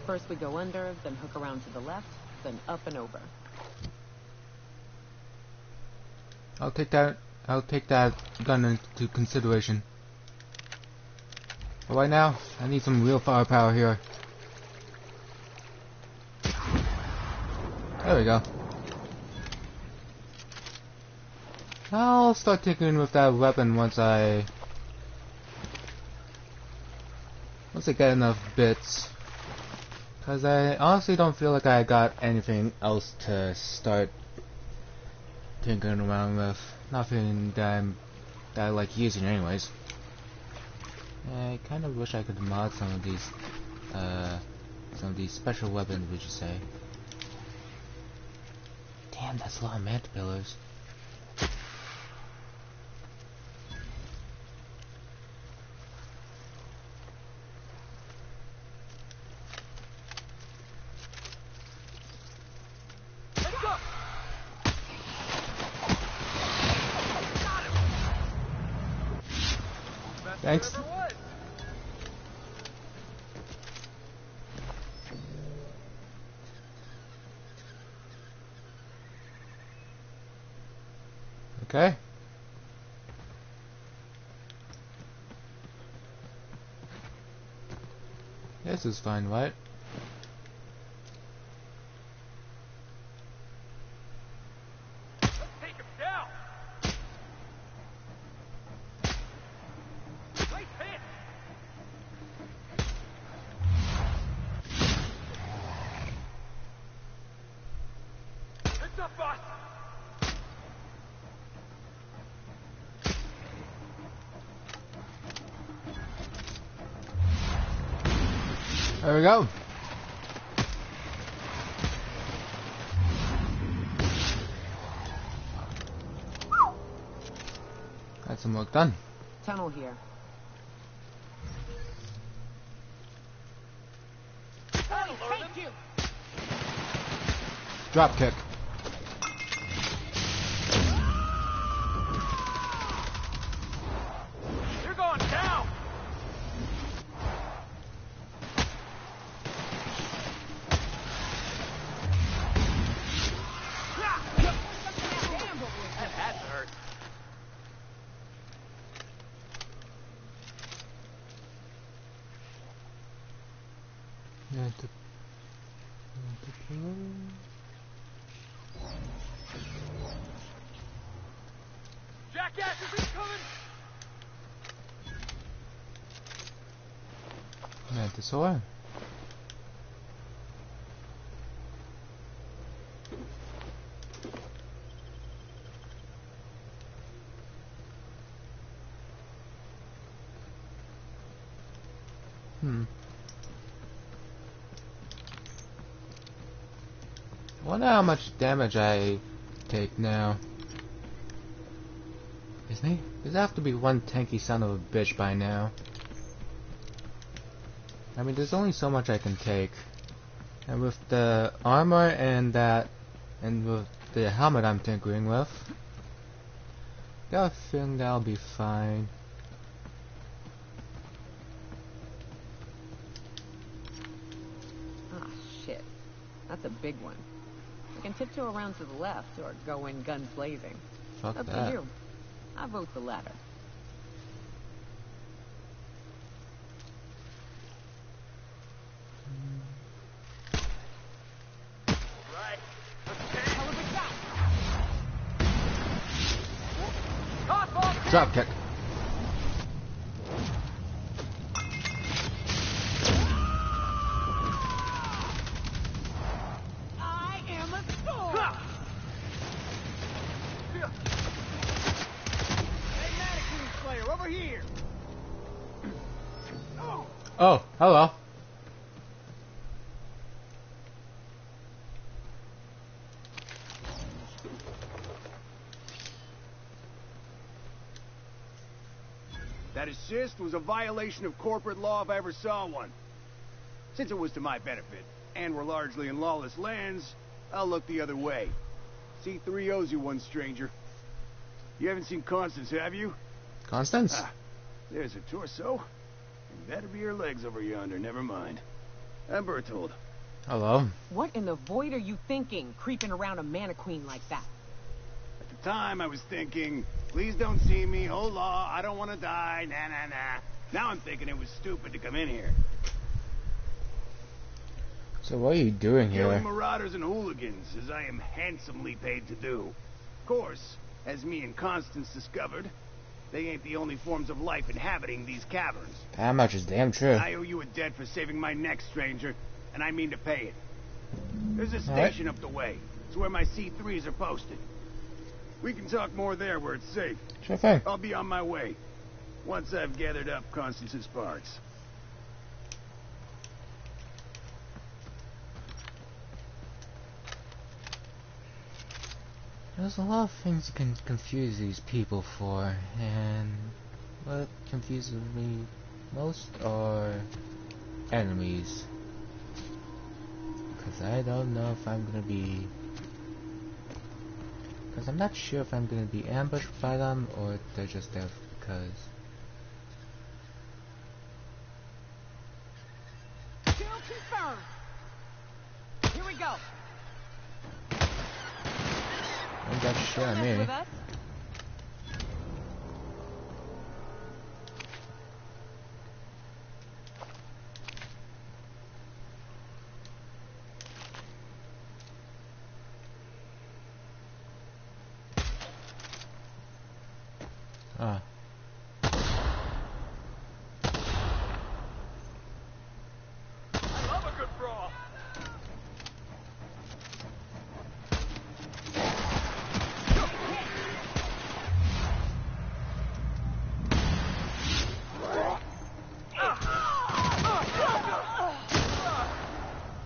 Speaker 10: First we go under, then hook around to the left, then up and over.
Speaker 1: I'll take that gun into consideration. But right now, I need some real firepower here. There we go. I'll start tinkering with that weapon once I get enough bits. Cause I honestly don't feel like I got anything else to start tinkering around with. Nothing that I like using anyways. I kind of wish I could mod some of these special weapons, would you say? Damn, that's a lot of manta pillars. Thanks. Okay. This is fine, right?
Speaker 13: Take him down. Nice hit. It's up, boss.
Speaker 1: There we go. Got some work done.
Speaker 10: Tunnel here.
Speaker 13: Thank you.
Speaker 1: Drop kick.
Speaker 13: You're going down. That had to hurt.
Speaker 1: Yeah,
Speaker 13: Jackass is incoming.
Speaker 1: Mantisaur. Wonder how much damage I take now. Isn't he? Does have to be one tanky son of a bitch by now. I mean, there's only so much I can take. And with the armor and that, and with the helmet I'm tinkering with, got a feeling that'll be fine.
Speaker 10: Ah, shit. That's a big one. We can tiptoe around to the left or go in guns blazing.
Speaker 1: Fuck
Speaker 10: Up
Speaker 1: that.
Speaker 10: to you. I vote the latter.
Speaker 13: Right. Hell of a shot. Toss ball.
Speaker 1: Drop kick.
Speaker 13: I am a sword. Hey, Mannequin Slayer, over here.
Speaker 1: Oh, hello.
Speaker 15: That assist was a violation of corporate law if I ever saw one. Since it was to my benefit, and we're largely in lawless lands, I'll look the other way. C3 owes you one, stranger. You haven't seen Constance, have you?
Speaker 1: Constance?
Speaker 15: Ah, there's her torso. And better be her legs over yonder, never mind. I'm Bertold.
Speaker 1: Hello.
Speaker 10: What in the void are you thinking, creeping around a mannequin like that?
Speaker 15: At the time, I was thinking, please don't see me, oh law, I don't want to die, nah, nah, nah. Now I'm thinking it was stupid to come in here.
Speaker 1: So what are you doing here?
Speaker 15: Killing marauders and hooligans, as I am handsomely paid to do. Of course, as me and Constance discovered, they ain't the only forms of life inhabiting these caverns.
Speaker 1: That much is damn true.
Speaker 15: I owe you a debt for saving my neck, stranger, and I mean to pay it. There's a station up the way. It's where my C3s are posted. We can talk more there where it's safe.
Speaker 1: Sure thing.
Speaker 15: I'll be on my way, once I've gathered up Constance's parts.
Speaker 1: There's a lot of things you can confuse these people for, and what confuses me most are enemies. Because I don't know if I'm gonna be... Because I'm not sure if I'm gonna be ambushed by them, or they're just there because...
Speaker 10: Confirmed. Here we go.
Speaker 1: Ain't got shit on me.
Speaker 10: With us?
Speaker 1: Ah.
Speaker 13: I love a good brawl.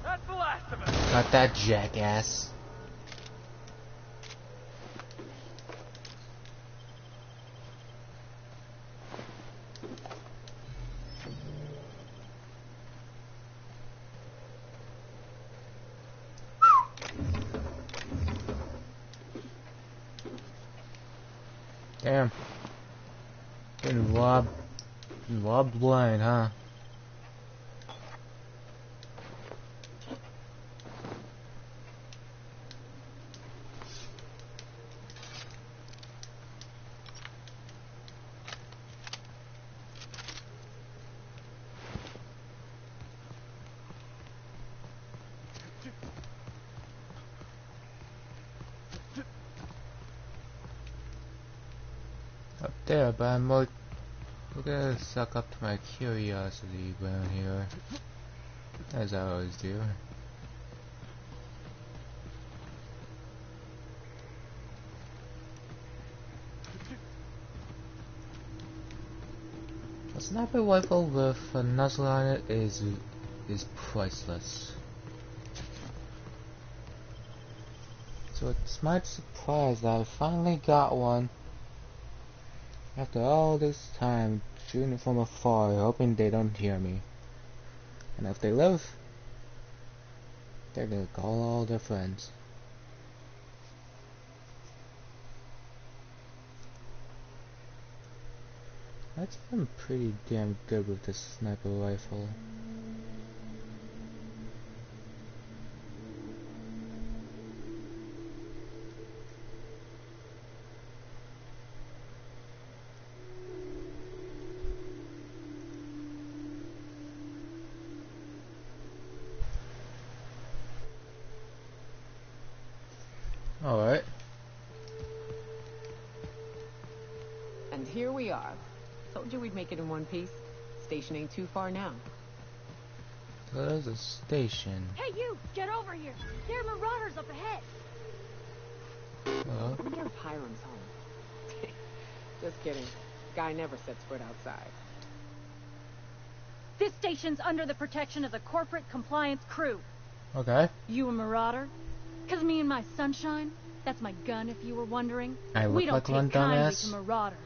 Speaker 13: That's the last of it.
Speaker 1: Got that, jackass. Damn. Getting robbed blind, huh? Up there, but I'm more gonna suck up to my curiosity around here, as I always do. A sniper rifle with a muzzle on it is priceless. So it's my surprise that I finally got one. After all this time, shooting from afar, hoping they don't hear me. And if they live, they're gonna call all their friends. That's been pretty damn good with this sniper rifle. Alright.
Speaker 10: And here we are. Told you we'd make it in one piece. Station ain't too far now.
Speaker 1: There's a station.
Speaker 16: Hey you! Get over here! There are marauders up ahead!
Speaker 1: Hello?
Speaker 10: I wonder if Hiram's home. Just kidding. Guy never sets foot outside.
Speaker 16: This station's under the protection of the corporate compliance crew.
Speaker 1: Okay.
Speaker 16: You a marauder? 'Cause me and my sunshine, that's my gun if you were wondering.
Speaker 1: I look
Speaker 16: we don't
Speaker 1: like
Speaker 16: take
Speaker 1: one
Speaker 16: kindly
Speaker 1: dumbass.
Speaker 16: to marauders.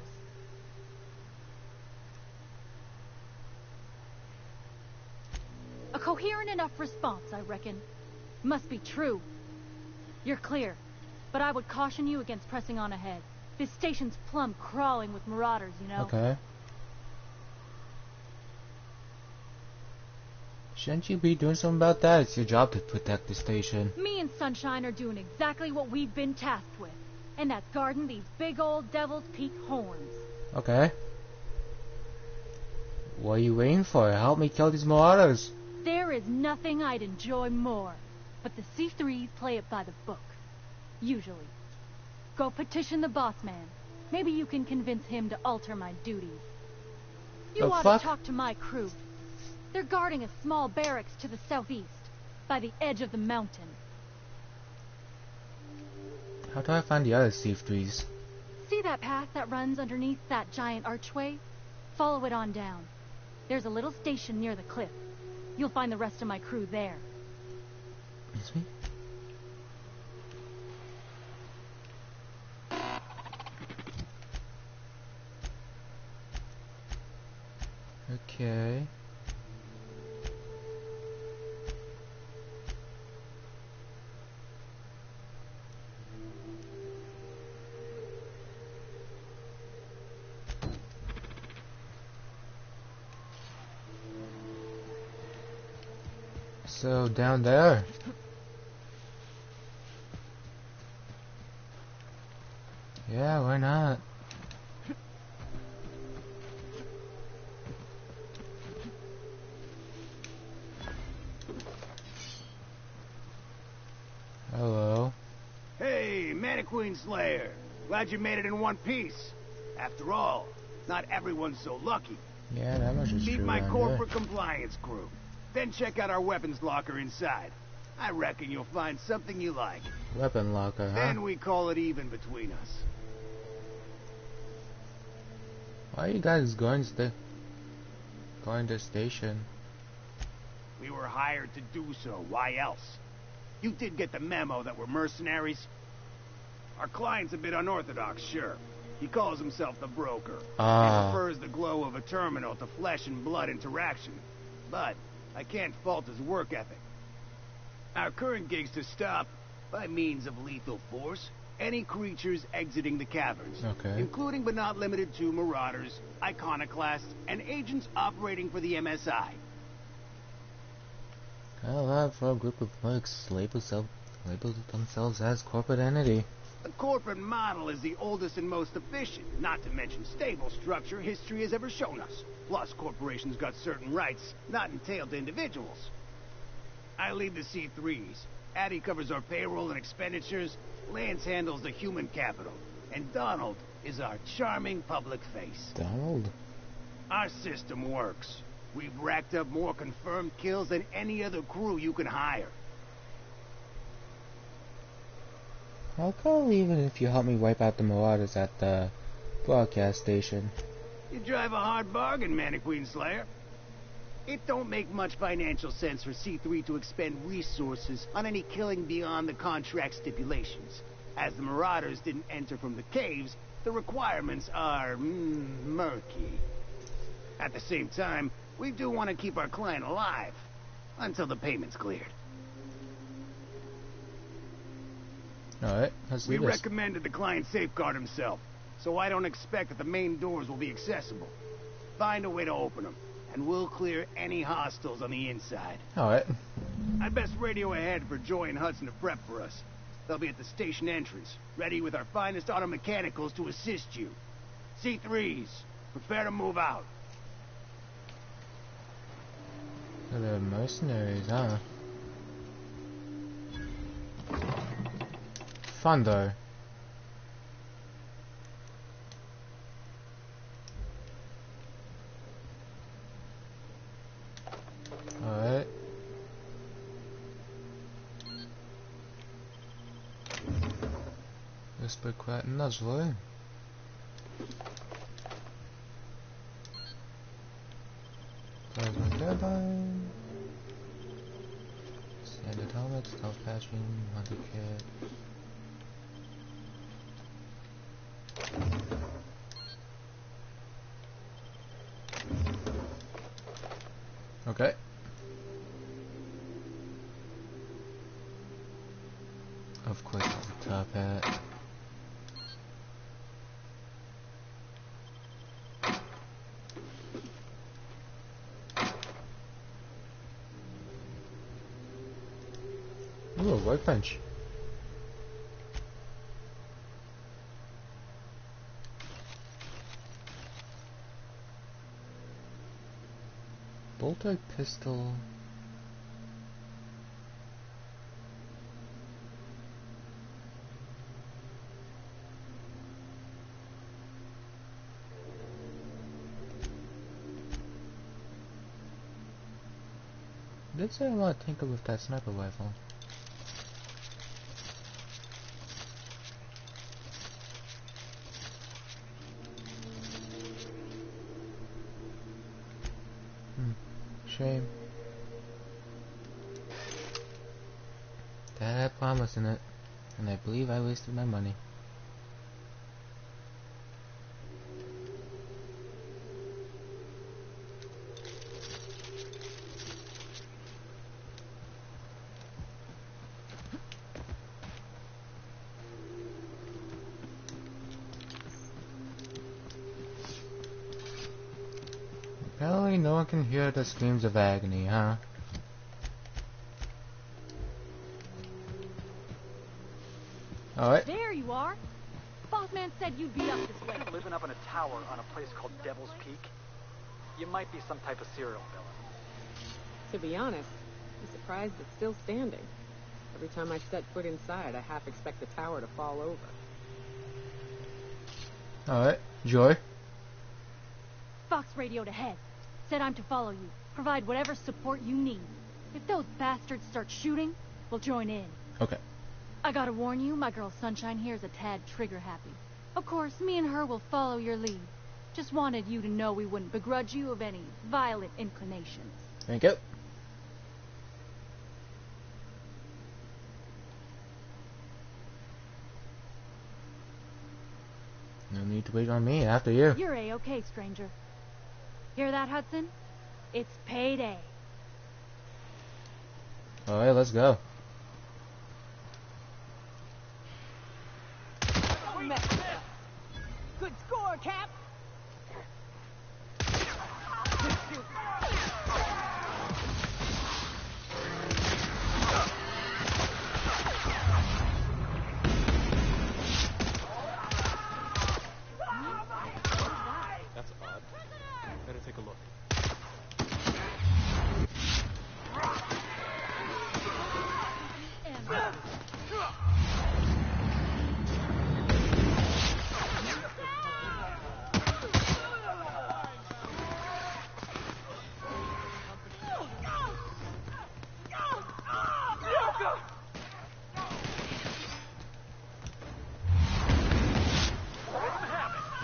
Speaker 16: A coherent enough response, I reckon. Must be true. You're clear, but I would caution you against pressing on ahead. This station's plumb crawling with marauders, you know?
Speaker 1: Okay. Shouldn't you be doing something about that? It's your job to protect the station.
Speaker 16: Me and Sunshine are doing exactly what we've been tasked with, and that's guarding these big old Devil's Peak horns.
Speaker 1: Okay. What are you waiting for? Help me kill these marauders.
Speaker 16: There is nothing I'd enjoy more, but the C3s play it by the book. Usually. Go petition the boss man. Maybe you can convince him to alter my duties. You ought to talk to my crew. They're guarding a small barracks to the southeast, by the edge of the mountain.
Speaker 1: How do I find the other C3s?
Speaker 16: See that path that runs underneath that giant archway? Follow it on down. There's a little station near the cliff. You'll find the rest of my crew there.
Speaker 1: Excuse me? Okay. So down there. Yeah, why not? Hello.
Speaker 15: Hey, Mannequin Slayer. Glad you made it in one piece. After all, not everyone's so lucky.
Speaker 1: Yeah, that much is
Speaker 15: Meet
Speaker 1: true.
Speaker 15: my
Speaker 1: Meet my
Speaker 15: corporate compliance crew. Then check out our weapons locker inside. I reckon you'll find something you like.
Speaker 1: Weapon locker, huh?
Speaker 15: Then we call it even between us.
Speaker 1: Why are you guys going to station?
Speaker 15: We were hired to do so. Why else? You did get the memo that we're mercenaries? Our client's a bit unorthodox, sure. He calls himself the broker. And prefers the glow of a terminal to flesh and blood interaction. But I can't fault his work ethic. Our current gig's to stop, by means of lethal force, any creatures exiting the caverns.
Speaker 1: Okay.
Speaker 15: Including but not limited to marauders, iconoclasts, and agents operating for the MSI.
Speaker 1: A lot for a group of mercs label themselves as corporate entity.
Speaker 15: The corporate model is the oldest and most efficient, not to mention stable structure history has ever shown us. Plus, corporations got certain rights not entailed to individuals. I lead the C3s. Addie covers our payroll and expenditures. Lance handles the human capital. And Donald is our charming public face.
Speaker 1: Donald?
Speaker 15: Our system works. We've racked up more confirmed kills than any other crew you can hire.
Speaker 1: I'll call even if you help me wipe out the marauders at the broadcast station.
Speaker 15: You drive a hard bargain, Mannequin Slayer. It don't make much financial sense for C3 to expend resources on any killing beyond the contract stipulations. As the marauders didn't enter from the caves, the requirements are murky. At the same time, we do want to keep our client alive until the payment's cleared.
Speaker 1: Alright, let's do
Speaker 15: We
Speaker 1: this.
Speaker 15: recommend that the client safeguard himself, so I don't expect that the main doors will be accessible. Find a way to open them, and we'll clear any hostiles on the inside.
Speaker 1: Alright.
Speaker 15: I'd best radio ahead for Joy and Hudson to prep for us. They'll be at the station entrance, ready with our finest auto mechanicals to assist you. C3s, prepare to move out.
Speaker 1: So they're mercenaries, huh? Thunder. Alright. Whisper quiet nazwy. Plasma turbine. Standard helmets, stealth patching, hunter kit. Okay. Of course, it's a top hat. Ooh, a workbench. Bolter pistol. Did say I want to tinker with that sniper rifle. Shame. That had promise in it, and I believe I wasted my money. Apparently no one can hear the screams of agony, huh? Alright.
Speaker 16: There you are. Boss man said you'd be up this way.
Speaker 13: You're living up in a tower on a place called Devil's Peak. You might be some type of serial villain.
Speaker 10: To be honest, I'm surprised it's still standing. Every time I set foot inside, I half expect the tower to fall over.
Speaker 1: Alright, Joy.
Speaker 16: Fox radioed ahead. Said I'm to follow you. Provide whatever support you need. If those bastards start shooting, we'll join in.
Speaker 1: Okay.
Speaker 16: I gotta warn you, my girl Sunshine here is a tad trigger happy. Of course, me and her will follow your lead. Just wanted you to know we wouldn't begrudge you of any violent inclinations.
Speaker 1: Thank you. No need to wait on me, after you.
Speaker 16: You're A-okay, stranger. Hear that, Hudson? It's payday.
Speaker 1: Alright, let's go.
Speaker 10: Good score, Cap!
Speaker 7: That's odd. Better take a look.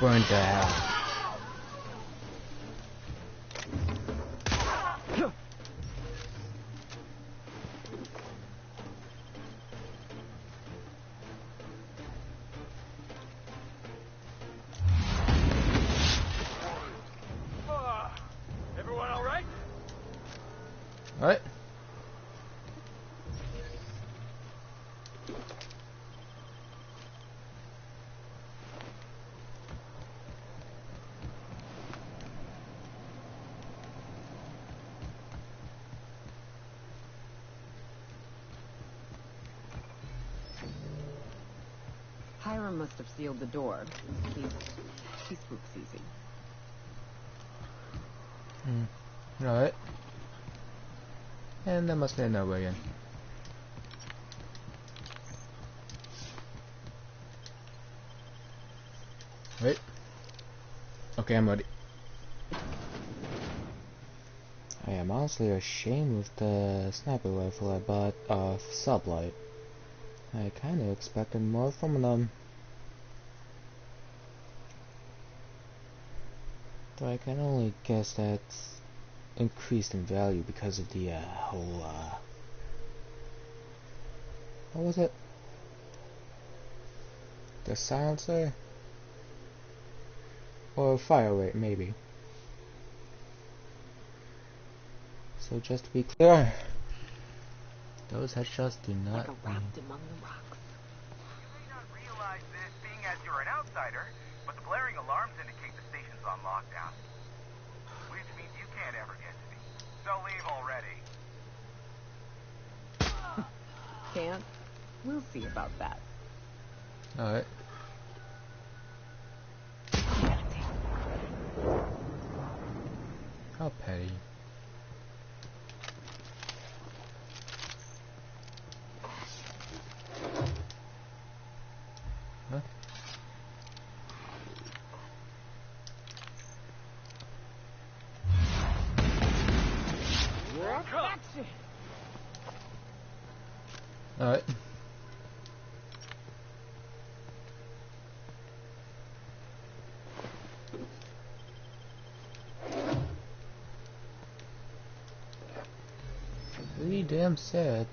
Speaker 1: Burn to hell.
Speaker 13: Everyone all right?
Speaker 1: Alright.
Speaker 10: Hiram must have sealed the door. He spooks easy.
Speaker 1: Alright. And that must be another way in. Wait. Okay, I'm ready. I am honestly ashamed with the sniper rifle I bought off Sublight. I kinda expected more from them. Though I can only guess that's increased in value because of the whole what was it? The silencer? Or fire rate, maybe. So just to be clear, those headshots do not
Speaker 10: Like a raft among the rocks.
Speaker 17: You may not realize this, being as you're an outsider, but the blaring alarms indicate the station's on lockdown. Which means you can't ever get to me. So leave already.
Speaker 10: Can't? We'll see about that.
Speaker 1: Alright. How petty. Huh? Alright. Pretty damn sad.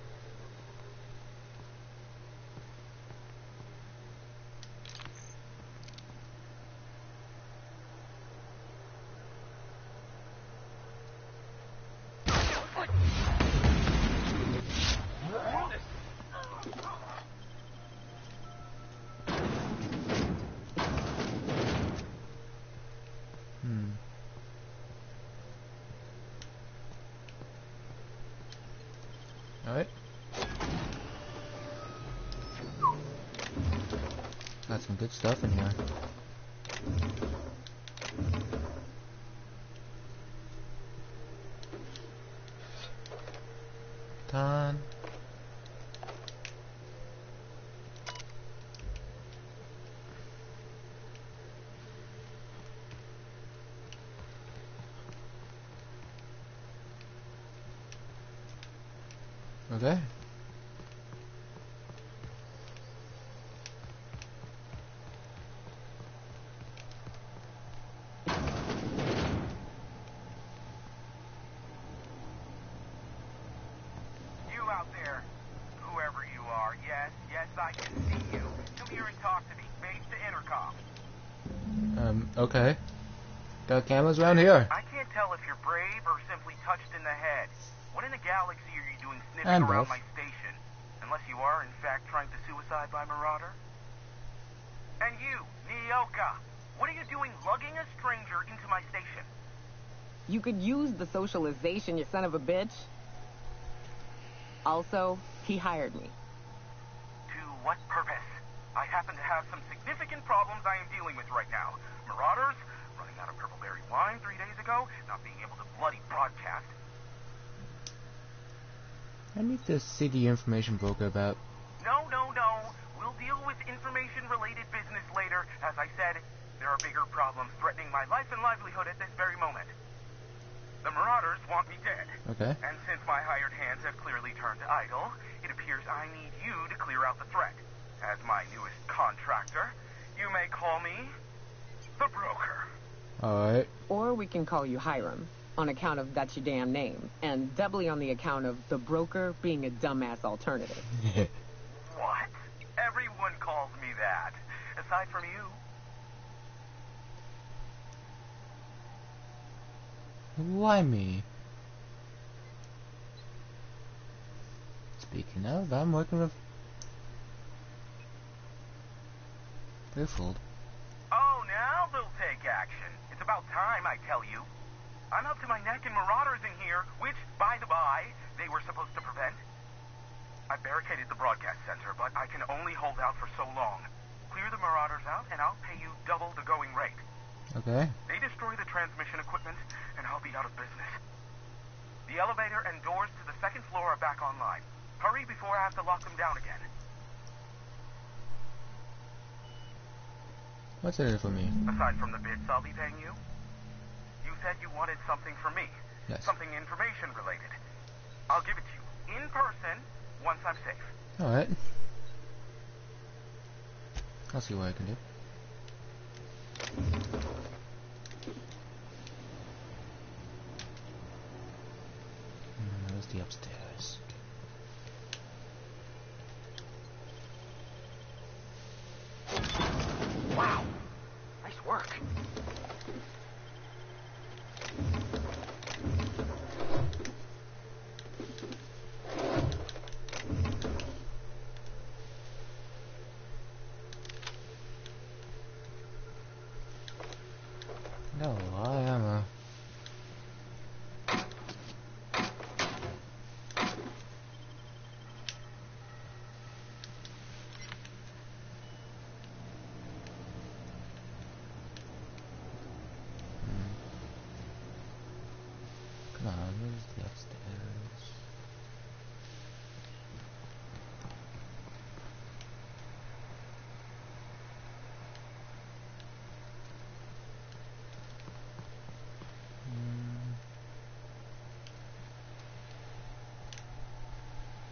Speaker 1: Alright. Got some good stuff in here. Done. Okay. Okay. Got cameras around here.
Speaker 17: I can't tell if you're brave or simply touched in the head. What in the galaxy are you doing sniffing
Speaker 1: And
Speaker 17: around
Speaker 1: both.
Speaker 17: my station? Unless you are, in fact, trying to suicide by Marauder? And you, Nyoka, what are you doing lugging a stranger into my station?
Speaker 10: You could use the socialization, you son of a bitch. Also, he hired me.
Speaker 17: To what purpose? I happen to have some significant problems I am dealing with right now. Marauders, running out of purple-berry wine 3 days ago, not being able to bloody broadcast.
Speaker 1: I need to see the information broker about.
Speaker 17: No. We'll deal with information-related business later. As I said, there are bigger problems threatening my life and livelihood at this very moment. The Marauders want me dead.
Speaker 1: Okay.
Speaker 17: And since my hired hands have clearly turned idle, it appears I need you to clear out the threat. As my newest contractor, you may call me the broker.
Speaker 1: Alright.
Speaker 10: Or we can call you Hiram, on account of that's your damn name, and doubly on the account of the broker being a dumbass alternative.
Speaker 17: What? Everyone calls me that, aside from you.
Speaker 1: Why me? Speaking of, I'm working with Buffold.
Speaker 17: Oh, now they'll take action. It's about time, I tell you. I'm up to my neck in Marauders in here, which, by the by, they were supposed to prevent. I barricaded the broadcast center, but I can only hold out for so long. Clear the Marauders out, and I'll pay you double the going rate.
Speaker 1: Okay.
Speaker 17: They destroy the transmission equipment, and I'll be out of business. The elevator and doors to the second floor are back online. Hurry before I have to lock them down again.
Speaker 1: What's in it for me?
Speaker 17: Aside from the bits I'll be paying you, you said you wanted something from me.
Speaker 1: Yes.
Speaker 17: Something information related. I'll give it to you in person once I'm safe.
Speaker 1: Alright. I'll see what I can do. Where's the upstairs?
Speaker 17: Wow! Nice work.
Speaker 1: No, I am a... Come on, where's the upstairs?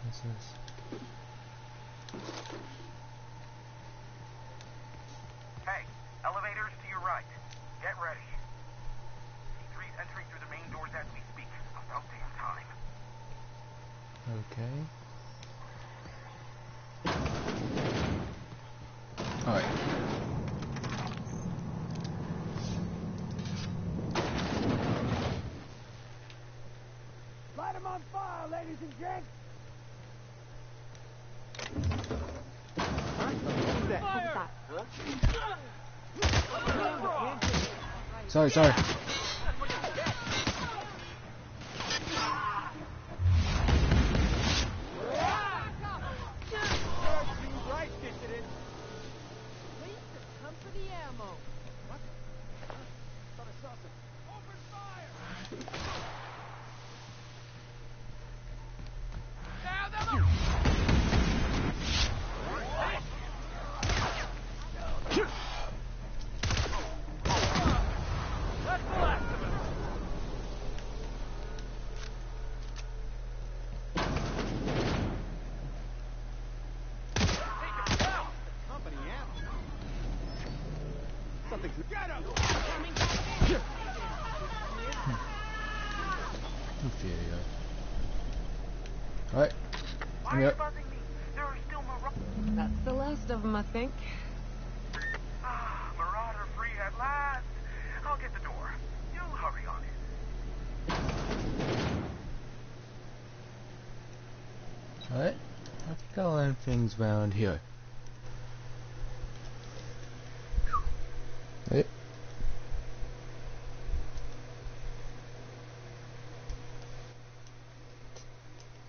Speaker 1: What's this?
Speaker 17: Hey, elevators to your right. Get ready. C3's entering through the main doors as we speak. About damn time.
Speaker 1: Okay. Alright.
Speaker 15: Light them on fire, ladies and gents!
Speaker 1: Sorry. inferior. Alright.
Speaker 17: Why are you buzzing me? There are still
Speaker 10: That's the last of them, I think.
Speaker 17: Ah, Marauder free at last. I'll get the door. You hurry on it.
Speaker 1: Alright. I think I'll end things around here. Right.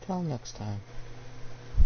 Speaker 1: Till next time.